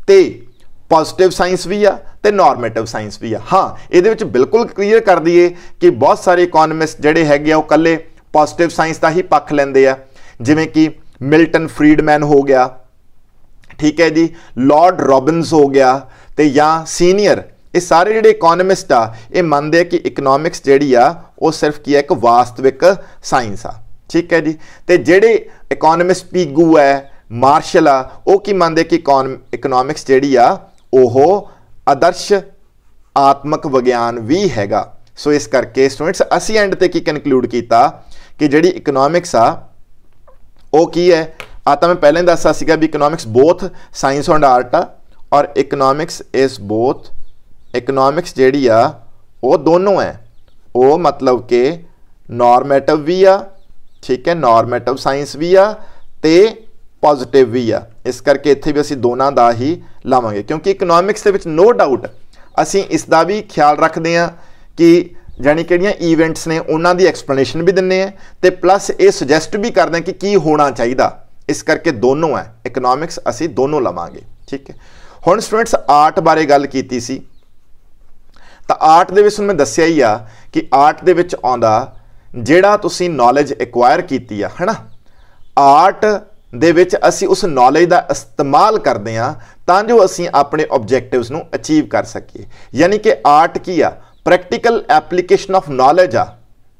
ਤੇ पॉजिटिव साइंस भी आ ते नॉर्मेटिव साइंस भी आ। हाँ, ये बिल्कुल क्लीयर कर दिए कि बहुत सारे इकोनॉमिस्ट जिहड़े हैगे वो कल्ले पॉजिटिव साइंस का ही पक्ष लैंदे आ, जिवें कि मिल्टन फ्रीडमैन हो गया, ठीक है जी, लॉर्ड रॉबिन्स हो गया, तो या सीनियर ये सारे जिहड़े इकोनॉमिस्ट आ ये मानते हैं कि इकनॉमिक्स जिहड़ी आ वो सिर्फ की है एक वास्तविक साइंस आ। ठीक है जी, तो जिहड़े इकोनॉमिस्ट पीगू है, मार्शल आ, वो की मानते कि इकनॉमिक्स जिहड़ी आ ਉਹ आदर्श आत्मक विज्ञान भी हैगा। सो इस करके स्टूडेंट्स असी एंड ते की कनक्लूड किया कि जिहड़ी इकनॉमिक्स आ वो की है आ तो मैं पहले ही दस्सा सीगा भी economics both science and art आ और इकनॉमिक्स इज बोथ, इकनॉमिक्स जिहड़ी आ वो दोनों है, वो मतलब कि नॉर्मेटिव भी आ, ठीक है, नॉर्मेटिव साइंस भी आ ते पॉजिटिव भी आ। इस करके इत्थे भी असीं दोनों का ही लावांगे क्योंकि इकनॉमिक्स दे विच नो डाउट असीं इसका भी ख्याल रखते हैं कि जानी किहड़ियां ईवेंट्स ने उन्हां दी एक्सप्लेनेशन भी दिंदे हैं ते प्लस ये सुजैसट भी करते हैं कि की होना चाहिए। इस करके दोनों है इकनॉमिक्स असीं दोनों लवांगे। ठीक है, हुण स्टूडेंट्स आर्ट बारे गल कीती सी तां आर्ट दे विच मैं दस्सिया ही आ कि आर्ट दे विच आउंदा जिहड़ा तुसीं नॉलेज एक्वायर कीती आ है ना, आर्ट दे विच असी उस नॉलेज का इस्तेमाल करते हैं तां जो असी अपने ऑब्जेक्टिव्स नूं अचीव कर सकीए। यानी कि आर्ट की आ प्रैक्टिकल एप्लीकेशन ऑफ नॉलेज आ।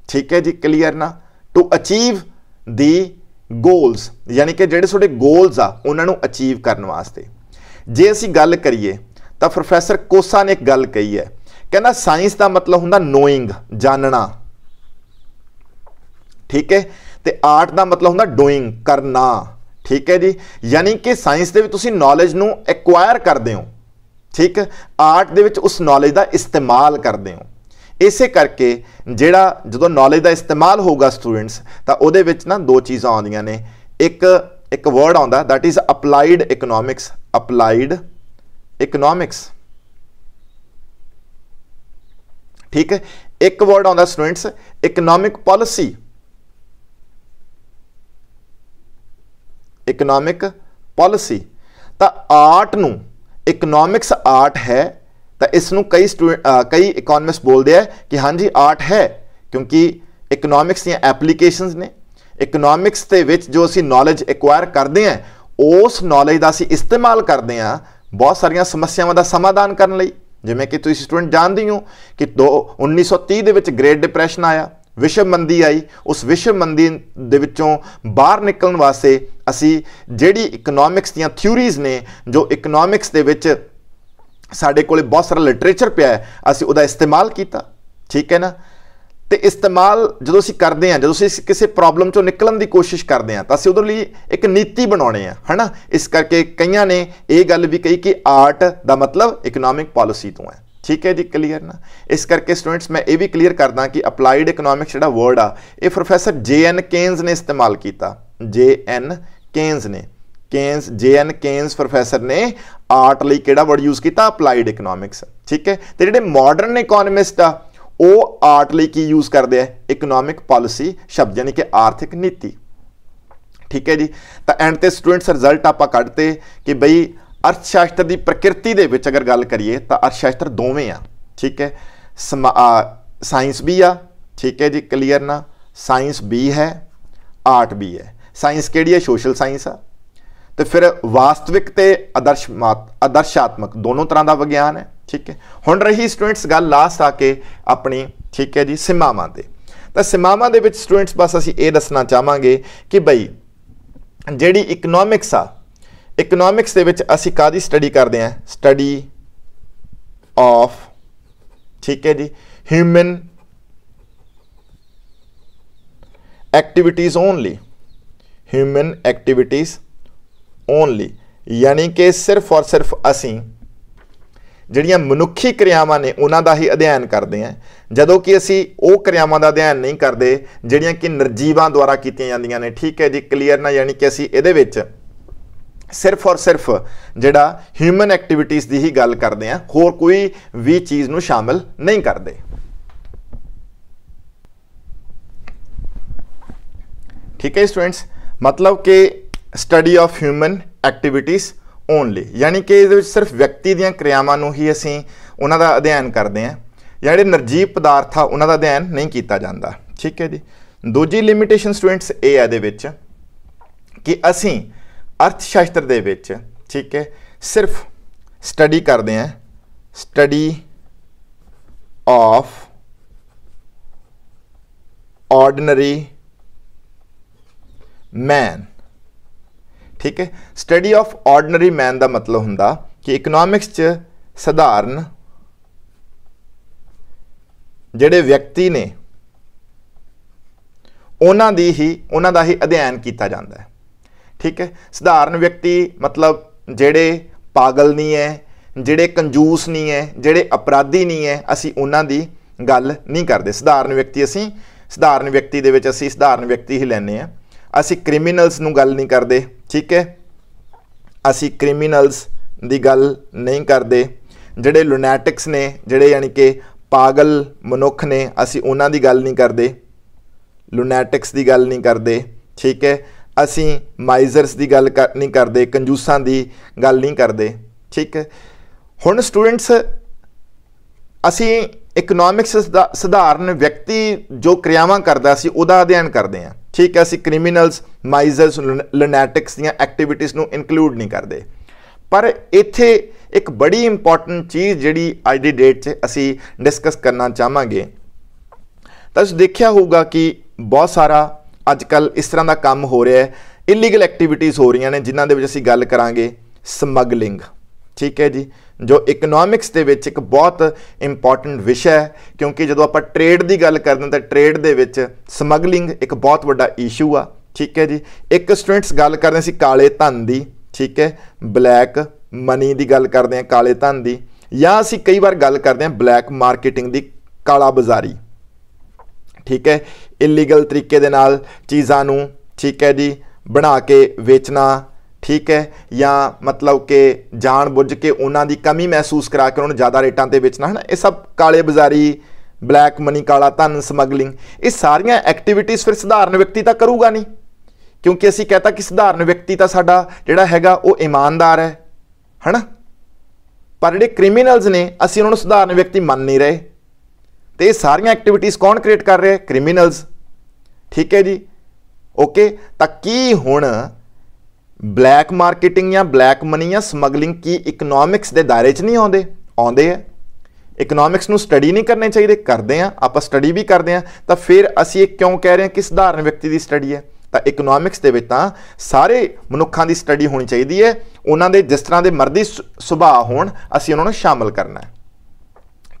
ठीक है जी, क्लीयर ना, टू अचीव दी गोल्स, यानी कि जिहड़े तुहाडे गोल्स आ उन्हां नूं अचीव करने वास्ते। जे असी गल करिए तां प्रोफैसर कोसा ने एक गल कही है, कहना साइंस का मतलब हुंदा नोइंग, जानना, ठीक है, ते आर्ट का मतलब हुंदा डूइंग, करना। ठीक है जी, यानी कि साइंस दे विच तुसीं नॉलेज नूं एक्वायर करदे हो, ठीक है, आर्ट दे विच उस नॉलेज का इस्तेमाल करदे हो। इसे करके ਜਿਹੜਾ ਜਦੋਂ ਨੌਲੇਜ ਦਾ ਇਸਤੇਮਾਲ ਹੋਊਗਾ ਸਟੂਡੈਂਟਸ ਤਾਂ ਉਹਦੇ ਵਿੱਚ ਨਾ ਦੋ ਚੀਜ਼ਾਂ ਆਉਂਦੀਆਂ ਨੇ। ਇੱਕ ਵਰਡ ਆਉਂਦਾ that is applied economics, applied economics, ठीक है। एक वर्ड आउंदा students economic policy, economic policy. तो आर्ट नू इकोनॉमिक्स आर्ट है तो इसनू कई इकोनॉमिस्ट बोलते हैं कि हाँ जी आर्ट है, क्योंकि इकोनॉमिक्स दी एप्लीकेशंस ने इकोनॉमिक्स दे विच जो असी नॉलेज एक्वायर करते हैं उस नॉलेज का असी इस्तेमाल करते हैं बहुत सारिया समस्यावां का समाधान करने लई। जिमें कि तुसीं स्टूडेंट जानते हो कि 1930 ਦੇ ਵਿੱਚ ग्रेट डिप्रैशन आया, विश्व मंदी आई। उस विश्व मंदी ਦੇ ਵਿੱਚੋਂ बाहर निकलण वास्ते असी ਜਿਹੜੀ इकोनॉमिक्स ਦੀਆਂ थ्योरीज ने जो इकोनॉमिक्स ਦੇ ਵਿੱਚ ਸਾਡੇ ਕੋਲੇ बहुत सारा लिटरेचर पिया है असी ਉਹਦਾ इस्तेमाल किया, ठीक है ना। तो इस्तेमाल जो असी करते हैं, जो असी किसी प्रॉब्लम चों निकलण की कोशिश करते हैं तो असी उहदे लई एक नीति बनाने हैं, है ना। इस करके कईयां ने यह गल भी कही कि आर्ट का मतलब इकोनॉमिक पॉलिसी तो है, ठीक है जी, क्लीयर ना। इस करके स्टूडेंट्स मैं ये भी क्लीयर करदा कि अप्लाइड इकोनॉमिक्स जिहड़ा वर्ड आ ये प्रोफैसर जे.एन. केन्स ने इस्तेमाल किया। जे.एन. केन्स ने जे.एन. केन्स प्रोफैसर ने आर्ट लई किहड़ा वर्ड यूज़ किया? अप्लाइड इकोनॉमिक्स, ठीक है। तो जिहड़े मॉडर्न इकोनॉमिस्ट आ वो आर्ट ਲਈ ਕੀ यूज़ करते हैं? इकोनॉमिक पॉलिसी शब्द, यानी कि आर्थिक नीति, ठीक है जी। तो एंड ते स्टूडेंट्स रिजल्ट आप कढ़ते कि बई अर्थशास्त्र की प्रकृति दे विच अगर गल करिए तो अर्थशास्त्र दोवें आ, ठीक है। साइंस भी आ, ठीक है जी, क्लीयर ना। साइंस भी है, आर्ट भी है। साइंस केड़ी है? सोशल साइंस आ। तो फिर वास्तविक ते आदर्शात्मक दोनों तरह का विज्ञान है, ठीक है। हुण रही स्टूडेंट्स गल लास्ट आके अपनी, ठीक है जी, सीमावां ते। तो सीमावां दे विच स्टूडेंट्स बस असीं ये दसना चाहांगे कि बई जिहड़ी इकोनॉमिक्स आ, इकोनॉमिक्स दे विच असीं काहदी स्टडी करते हैं? स्टडी ऑफ, ठीक है जी, human activities only, human activities only, यानी कि सिर्फ और सिर्फ असीं ਜਿਹੜੀਆਂ ਮਨੁੱਖੀ क्रियावां ने उन्हां दा ही अध्ययन करते हैं, ਜਦੋਂ कि असीं ਉਹ क्रियावां ਦਾ अध्ययन नहीं करते ਜਿਹੜੀਆਂ कि निर्जीवां द्वारा कीतियां ਜਾਂਦੀਆਂ ने, ठीक है जी, क्लीयर ना। यानी कि असीं ਇਹਦੇ ਵਿੱਚ सिर्फ और सिर्फ ਜਿਹੜਾ ह्यूमन एक्टिविटीज़ ਦੀ ही गल करते हैं, होर कोई भी चीज़ ਨੂੰ शामिल नहीं करते, ठीक है स्टूडेंट्स। मतलब कि study of human activities only, यानी कि ये सिर्फ व्यक्ति ਦੀਆਂ क्रियावां ਨੂੰ ही ਅਸੀਂ ਉਹਨਾਂ ਦਾ अध्ययन करते हैं, ਜਿਹੜੇ निर्जीव पदार्थ आ ਉਹਨਾਂ ਦਾ अध्ययन नहीं किया जाता, ठीक है जी। दूजी लिमिटेशन स्टूडेंट्स ये है दे विच कि ਅਸੀਂ अर्थशास्त्र दे विच, ठीक है, सिर्फ स्टडी करते हैं, स्टडी ऑफ ऑर्डिनरी मैन, ठीक है। स्टडी ऑफ ऑर्डिनरी मैन का मतलब हुंदा कि इकोनॉमिक्स च साधारण जिहड़े व्यक्ति ने उन्हां दा ही अध्ययन किया जाता है, ठीक है। साधारण व्यक्ति मतलब जिहड़े पागल नहीं है, जिहड़े कंजूस नहीं है, जिहड़े अपराधी नहीं है, असी उन्हां दी गल नहीं करते। साधारण व्यक्ति असी साधारण व्यक्ति दे विच असी साधारण व्यक्ति ही लैने हैं, असी क्रिमिनल्स नूं गल नहीं करते, ठीक है। असी क्रिमिनल्स दी गल नहीं करते, जिहड़े लुनैटिक्स ने, जिहड़े यानी कि पागल मनुख ने, असी उन्हां दी गल नहीं करते, लुनैटिक्स दी गल नहीं करते, ठीक है। असी माइजर्स दी गल नहीं करते, कंजूसां दी गल नहीं करते, ठीक है। हुण स्टूडेंट्स असी इकोनॉमिक्स दा साधारण व्यक्ति जो क्रियावां करदा असी उहदा अध्ययन करते हैं, ठीक है। असी क्रिमिनल्स, माइजर्स, लुनैटिक्स ਦੀਆਂ एक्टिविटीज़ ਨੂੰ इनकलूड नहीं करते। पर इत्थे एक बड़ी इंपॉर्टेंट चीज़ जिहड़ी अज दी डेट 'ਚ असी डिस्कस करना चाहांगे, तो तुसीं देखिया होगा कि बहुत सारा अजकल इस तरह का काम हो रहा है, इलीगल एक्टिविटीज़ हो रही ने जिन्हां दे विच असी गल करांगे समगलिंग, ठीक है जी, जो इकोनॉमिक्स दे विच एक बहुत इंपॉर्टेंट विषय है, क्योंकि जो आप ट्रेड की गल करते हैं तो ट्रेड दे विच समगलिंग एक बहुत बड़ा इशू आ, ठीक है जी। एक स्टूडेंट्स गल करते सी काले धन की, ठीक है, ब्लैक मनी की गल करते हैं काले धन की, या असी कई बार गल करते हैं ब्लैक मार्केटिंग की, काला बाजारी, ठीक है, इलीगल तरीके दे नाल चीज़ां नूं, ठीक है जी, बना के वेचना, ठीक है, या मतलब कि जान बुझ के उन्हां दी कमी महसूस करा के उन्होंने ज़्यादा रेटां ते बेचना, है ना। ये सब काले बाजारी, ब्लैक मनी, काला धन, समगलिंग, ये सारियां एक्टिविटीज़ फिर सधारण व्यक्ति तो करूगा नहीं, क्योंकि असीं कहता कि सधारण व्यक्ति तो साडा जिहड़ा हैगा वो ईमानदार है ना। पर जिहड़े क्रिमिनल्स ने असीं उन्हां नूं सधारण व्यक्ति मन नहीं रहे, तो ये सारियां एक्टिविटीज़ कौन क्रिएट कर रहे? क्रिमिनल्स, ठीक है जी, ओके। तो की हुण ब्लैक मार्केटिंग या ब्लैक मनी या समगलिंग की इकनॉमिक्स के दायरे च नहीं आउंदे? आउंदे है। इकनॉमिक्स नूं स्टडी नहीं करने चाहिए? करते हैं, आप स्टडी भी करते हैं। तो फिर असीं ये क्यों कह रहे हैं कि सधारण व्यक्ति की स्टडी है? तो इकनॉमिक्स के विच तां सारे मनुक्खां दी स्टडी होनी चाहिए है, उन्हां दे जिस तरह के मर्जी सुभाਅ होण असीं उन्हां नूं शामिल करना है,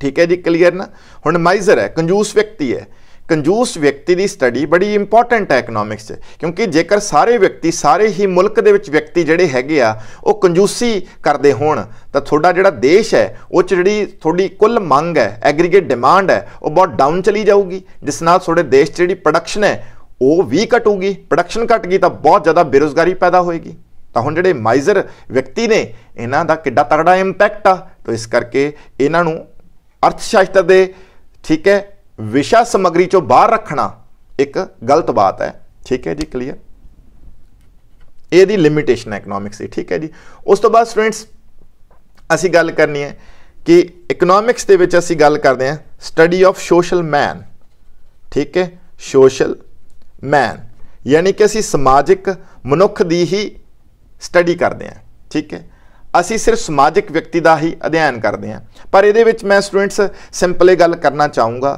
ठीक है जी, क्लीयर ना। हुण माइजर है, कंजूस व्यक्ति है, कंजूस व्यक्ति की स्टडी बड़ी इंपॉर्टेंट है इकनॉमिक्स, क्योंकि जेकर सारे व्यक्ति, सारे ही मुल्क दे विच व्यक्ति जिहड़े हैगे आ वो कंजूसी करते होण तां तुहाडा जिहड़ा देश है वो जिहड़ी थोड़ी कुल मंग है, एग्रीगेट डिमांड है, वो बहुत डाउन चली जाऊगी, जिस नाल तुहाडे देश च जिहड़ी प्रोडक्शन है वो भी घटूगी। प्रोडक्शन घट गई तो बहुत ज़्यादा बेरोजगारी पैदा होएगी। तो हुण जिहड़े माइजर व्यक्ति ने इन्हां दा किड्डा तगड़ा इंपैक्ट आ, तो इस करके इन्हां नूं अर्थशास्त्र दे, ठीक है, विषय समग्री चों बाहर रखना एक गलत बात है, ठीक है जी, क्लीयर। ये लिमिटेशन है इकनॉमिक्स की, ठीक है जी। उस तो बाद स्टूडेंट्स असी गल करनी है कि इकनॉमिक्स दे विच असी गल करते हैं स्टडी ऑफ सोशल मैन, ठीक है, सोशल मैन, यानी कि असी समाजिक मनुख दी ही स्टडी करते हैं, ठीक है। असी सिर्फ समाजिक व्यक्ति का ही अध्ययन करते हैं। पर ये मैं स्टूडेंट्स सिंपल गल करना चाहूँगा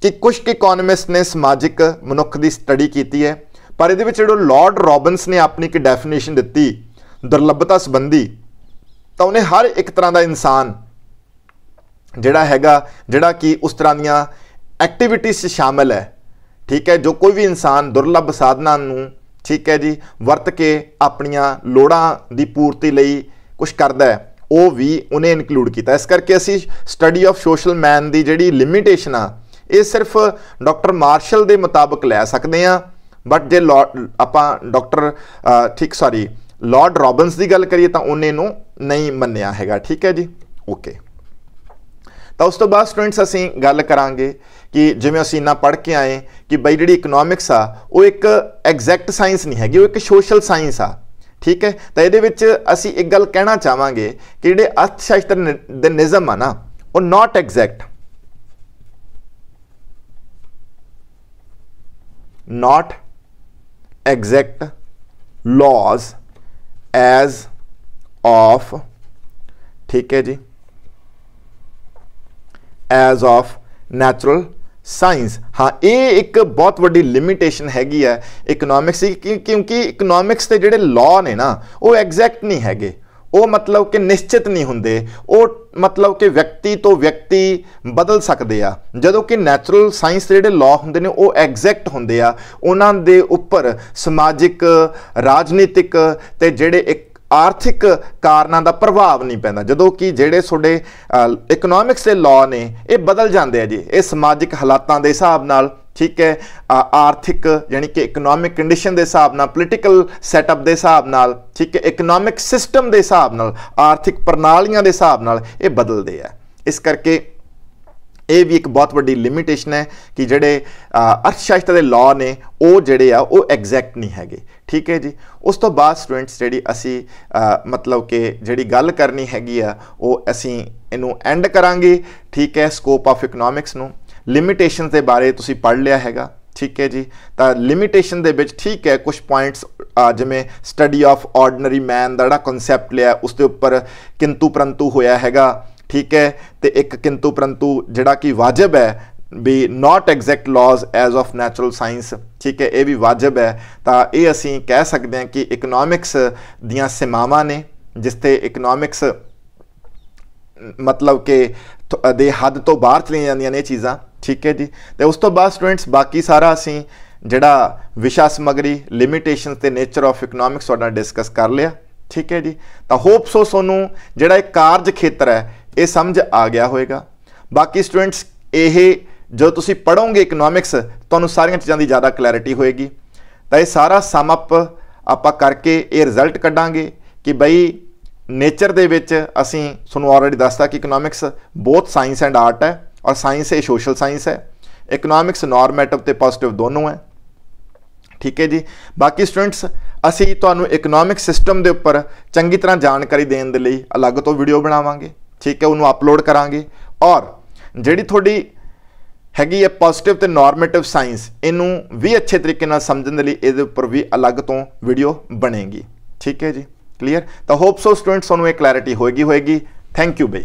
कि कुछ इकोनॉमिस्ट ने समाजिक मनुख की स्टडी की है, पर ये जो लॉर्ड रॉबिन्स ने अपनी एक डेफिनेशन दी दुर्लभता संबंधी, तो उन्हें हर एक तरह का इंसान जिहड़ा हैगा, जिहड़ा कि उस तरह दियां एक्टिविटीज़ शामिल है, ठीक है, जो कोई भी इंसान दुर्लभ साधनां नूं, ठीक है जी, वरत के अपनियां लोड़ां दी पूर्ति लई कुछ करदा है, वो भी उन्हें इनकलूड किया। इस करके असी स्टडी ऑफ सोशल मैन की जिहड़ी लिमिटेशन आ, ये सिर्फ डॉक्टर मार्शल के मुताबिक लै सकते हैं, बट जे आपां डॉक्टर ठीक सॉरी लॉर्ड रॉबिन्स की गल करिए तो उन्हें नहीं मन्निया हैगा, ठीक है जी, ओके। तो उस तो बाद स्टूडेंट्स असी गल करांगे कि जिवें असीं इन्ना पढ़ के आए कि बई जिहड़ी इकनॉमिक्स आ वो एक एग्जैक्ट साइंस नहीं हैगी, वो एक सोशल साइंस आ, ठीक है। तो ये असी एक गल कहना चाहांगे कि जिहड़े अर्थशास्त्र दे निज़म आ ना, वो not exact, not exact laws as of, ठीक है जी, एज ऑफ नैचुरल साइंस। हाँ, ये एक बहुत बड़ी लिमिटेशन हैगी है इकनॉमिक्स की, क्योंकि इकनॉमिक्स के जिहड़े लॉ ने ना वो एग्जैक्ट नहीं हैगे, वो मतलब कि निश्चित नहीं होंदे, वो मतलब कि व्यक्ति तो व्यक्ति बदल सकते आ, जदों कि नैचुरल साइंस के जिहड़े लॉ होंदे ने वो एग्जैक्ट होंदे आ, उन्हां दे उपर समाजिक, राजनीतिक ते जिहड़े एक आर्थिक कारणों का प्रभाव नहीं पैंदा, जदों कि जिहड़े तुहाडे इकनॉमिक्स के लॉ ने ये बदल जाते हैं जी, ये समाजिक हालातों के हिसाब नाल, ठीक है, आर्थिक यानी कि इकनॉमिक कंडीशन के हिसाब नाल, पोलीटिकल सैटअप के हिसाब नाल, ठीक है, इकनॉमिक सिस्टम के हिसाब नाल, आर्थिक प्रणालियां के हिसाब नाल ये बदलते हैं। इस करके ये भी एक बहुत बड़ी लिमिटेशन है कि जिहड़े अर्थशास्त्र के लॉ ने वो जिहड़े आ वो एग्जैक्ट नहीं हैगे, ठीक है जी। उस तो बाद स्टूडेंट्स जिहड़ी असी मतलब कि जिहड़ी गल करनी हैगी आ वो असी इनू एंड करांगे, ठीक है। स्कोप ऑफ इकनॉमिक्स नू लिमिटेशन के बारे तुसी पढ़ लिया हैगा, ठीक है जी। तो लिमिटेशन दे विच ठीक है कुछ पॉइंट्स जिवें स्टडी ऑफ ऑर्डनरी मैन दा जिहड़ा कॉन्सैप्ट लिया उसके उपर किंतु परंतु होया हैगा, ठीक है। तो एक किंतु परंतु जिहड़ा कि वाजिब है भी not exact laws as of natural science, ठीक है, ये भी वाजिब है। तो ये असी कह सकते हैं कि इकनॉमिक्स दियां सीमावां ने जिसते इकनॉमिक्स मतलब कि दे हद तो बाहर चली जांदियां ने चीज़ां, ठीक है जी। तो उस तो बाद स्टूडेंट्स बाकी सारा असी जिहड़ा विशा समग्री लिमिटेशन ते नेचर ऑफ इकनॉमिक्स तुहाडे नाल डिस्कस कर लिया, ठीक है जी। तो होप सो सोनू जिहड़ा एक कार्य खेत्र है ये समझ आ गया होएगा। बाकी स्टूडेंट्स ਇਹ जो तुसी पढ़ोगे इकनॉमिक्स तुहानूं सारियां चीज़ां की ज़्यादा क्लैरिटी होएगी। तो ये सारा सम अप आपां करके ये रिजल्ट कड्डांगे कि बई नेचर दे विच असीं तुहानूं ऑलरेडी दसता कि economics both science and art है, और साइंस ये सोशल साइंस है। इकनॉमिक्स नॉर्मेटिव ते पॉजिटिव दोनों है, ठीक है जी। बाकी स्टूडेंट्स असीं तुहानूं इकनॉमिक सिस्टम दे उपर चंगी तरह जानकारी देने दे लई अलग तो वीडियो बनावांगे, ठीक है, उन्होंने अपलोड करांगे। और जिहड़ी तुहाडी हैगी है पॉजिटिव ते नॉर्मेटिव साइंस, इनू भी अच्छे तरीके नाल समझण दे लई इहदे उपर भी अलग तो वीडियो बनेगी, ठीक है जी। क्लीयर। तो होप सो स्टूडेंट्स तुहानूं ये क्लैरिटी होएगी। थैंक यू बई।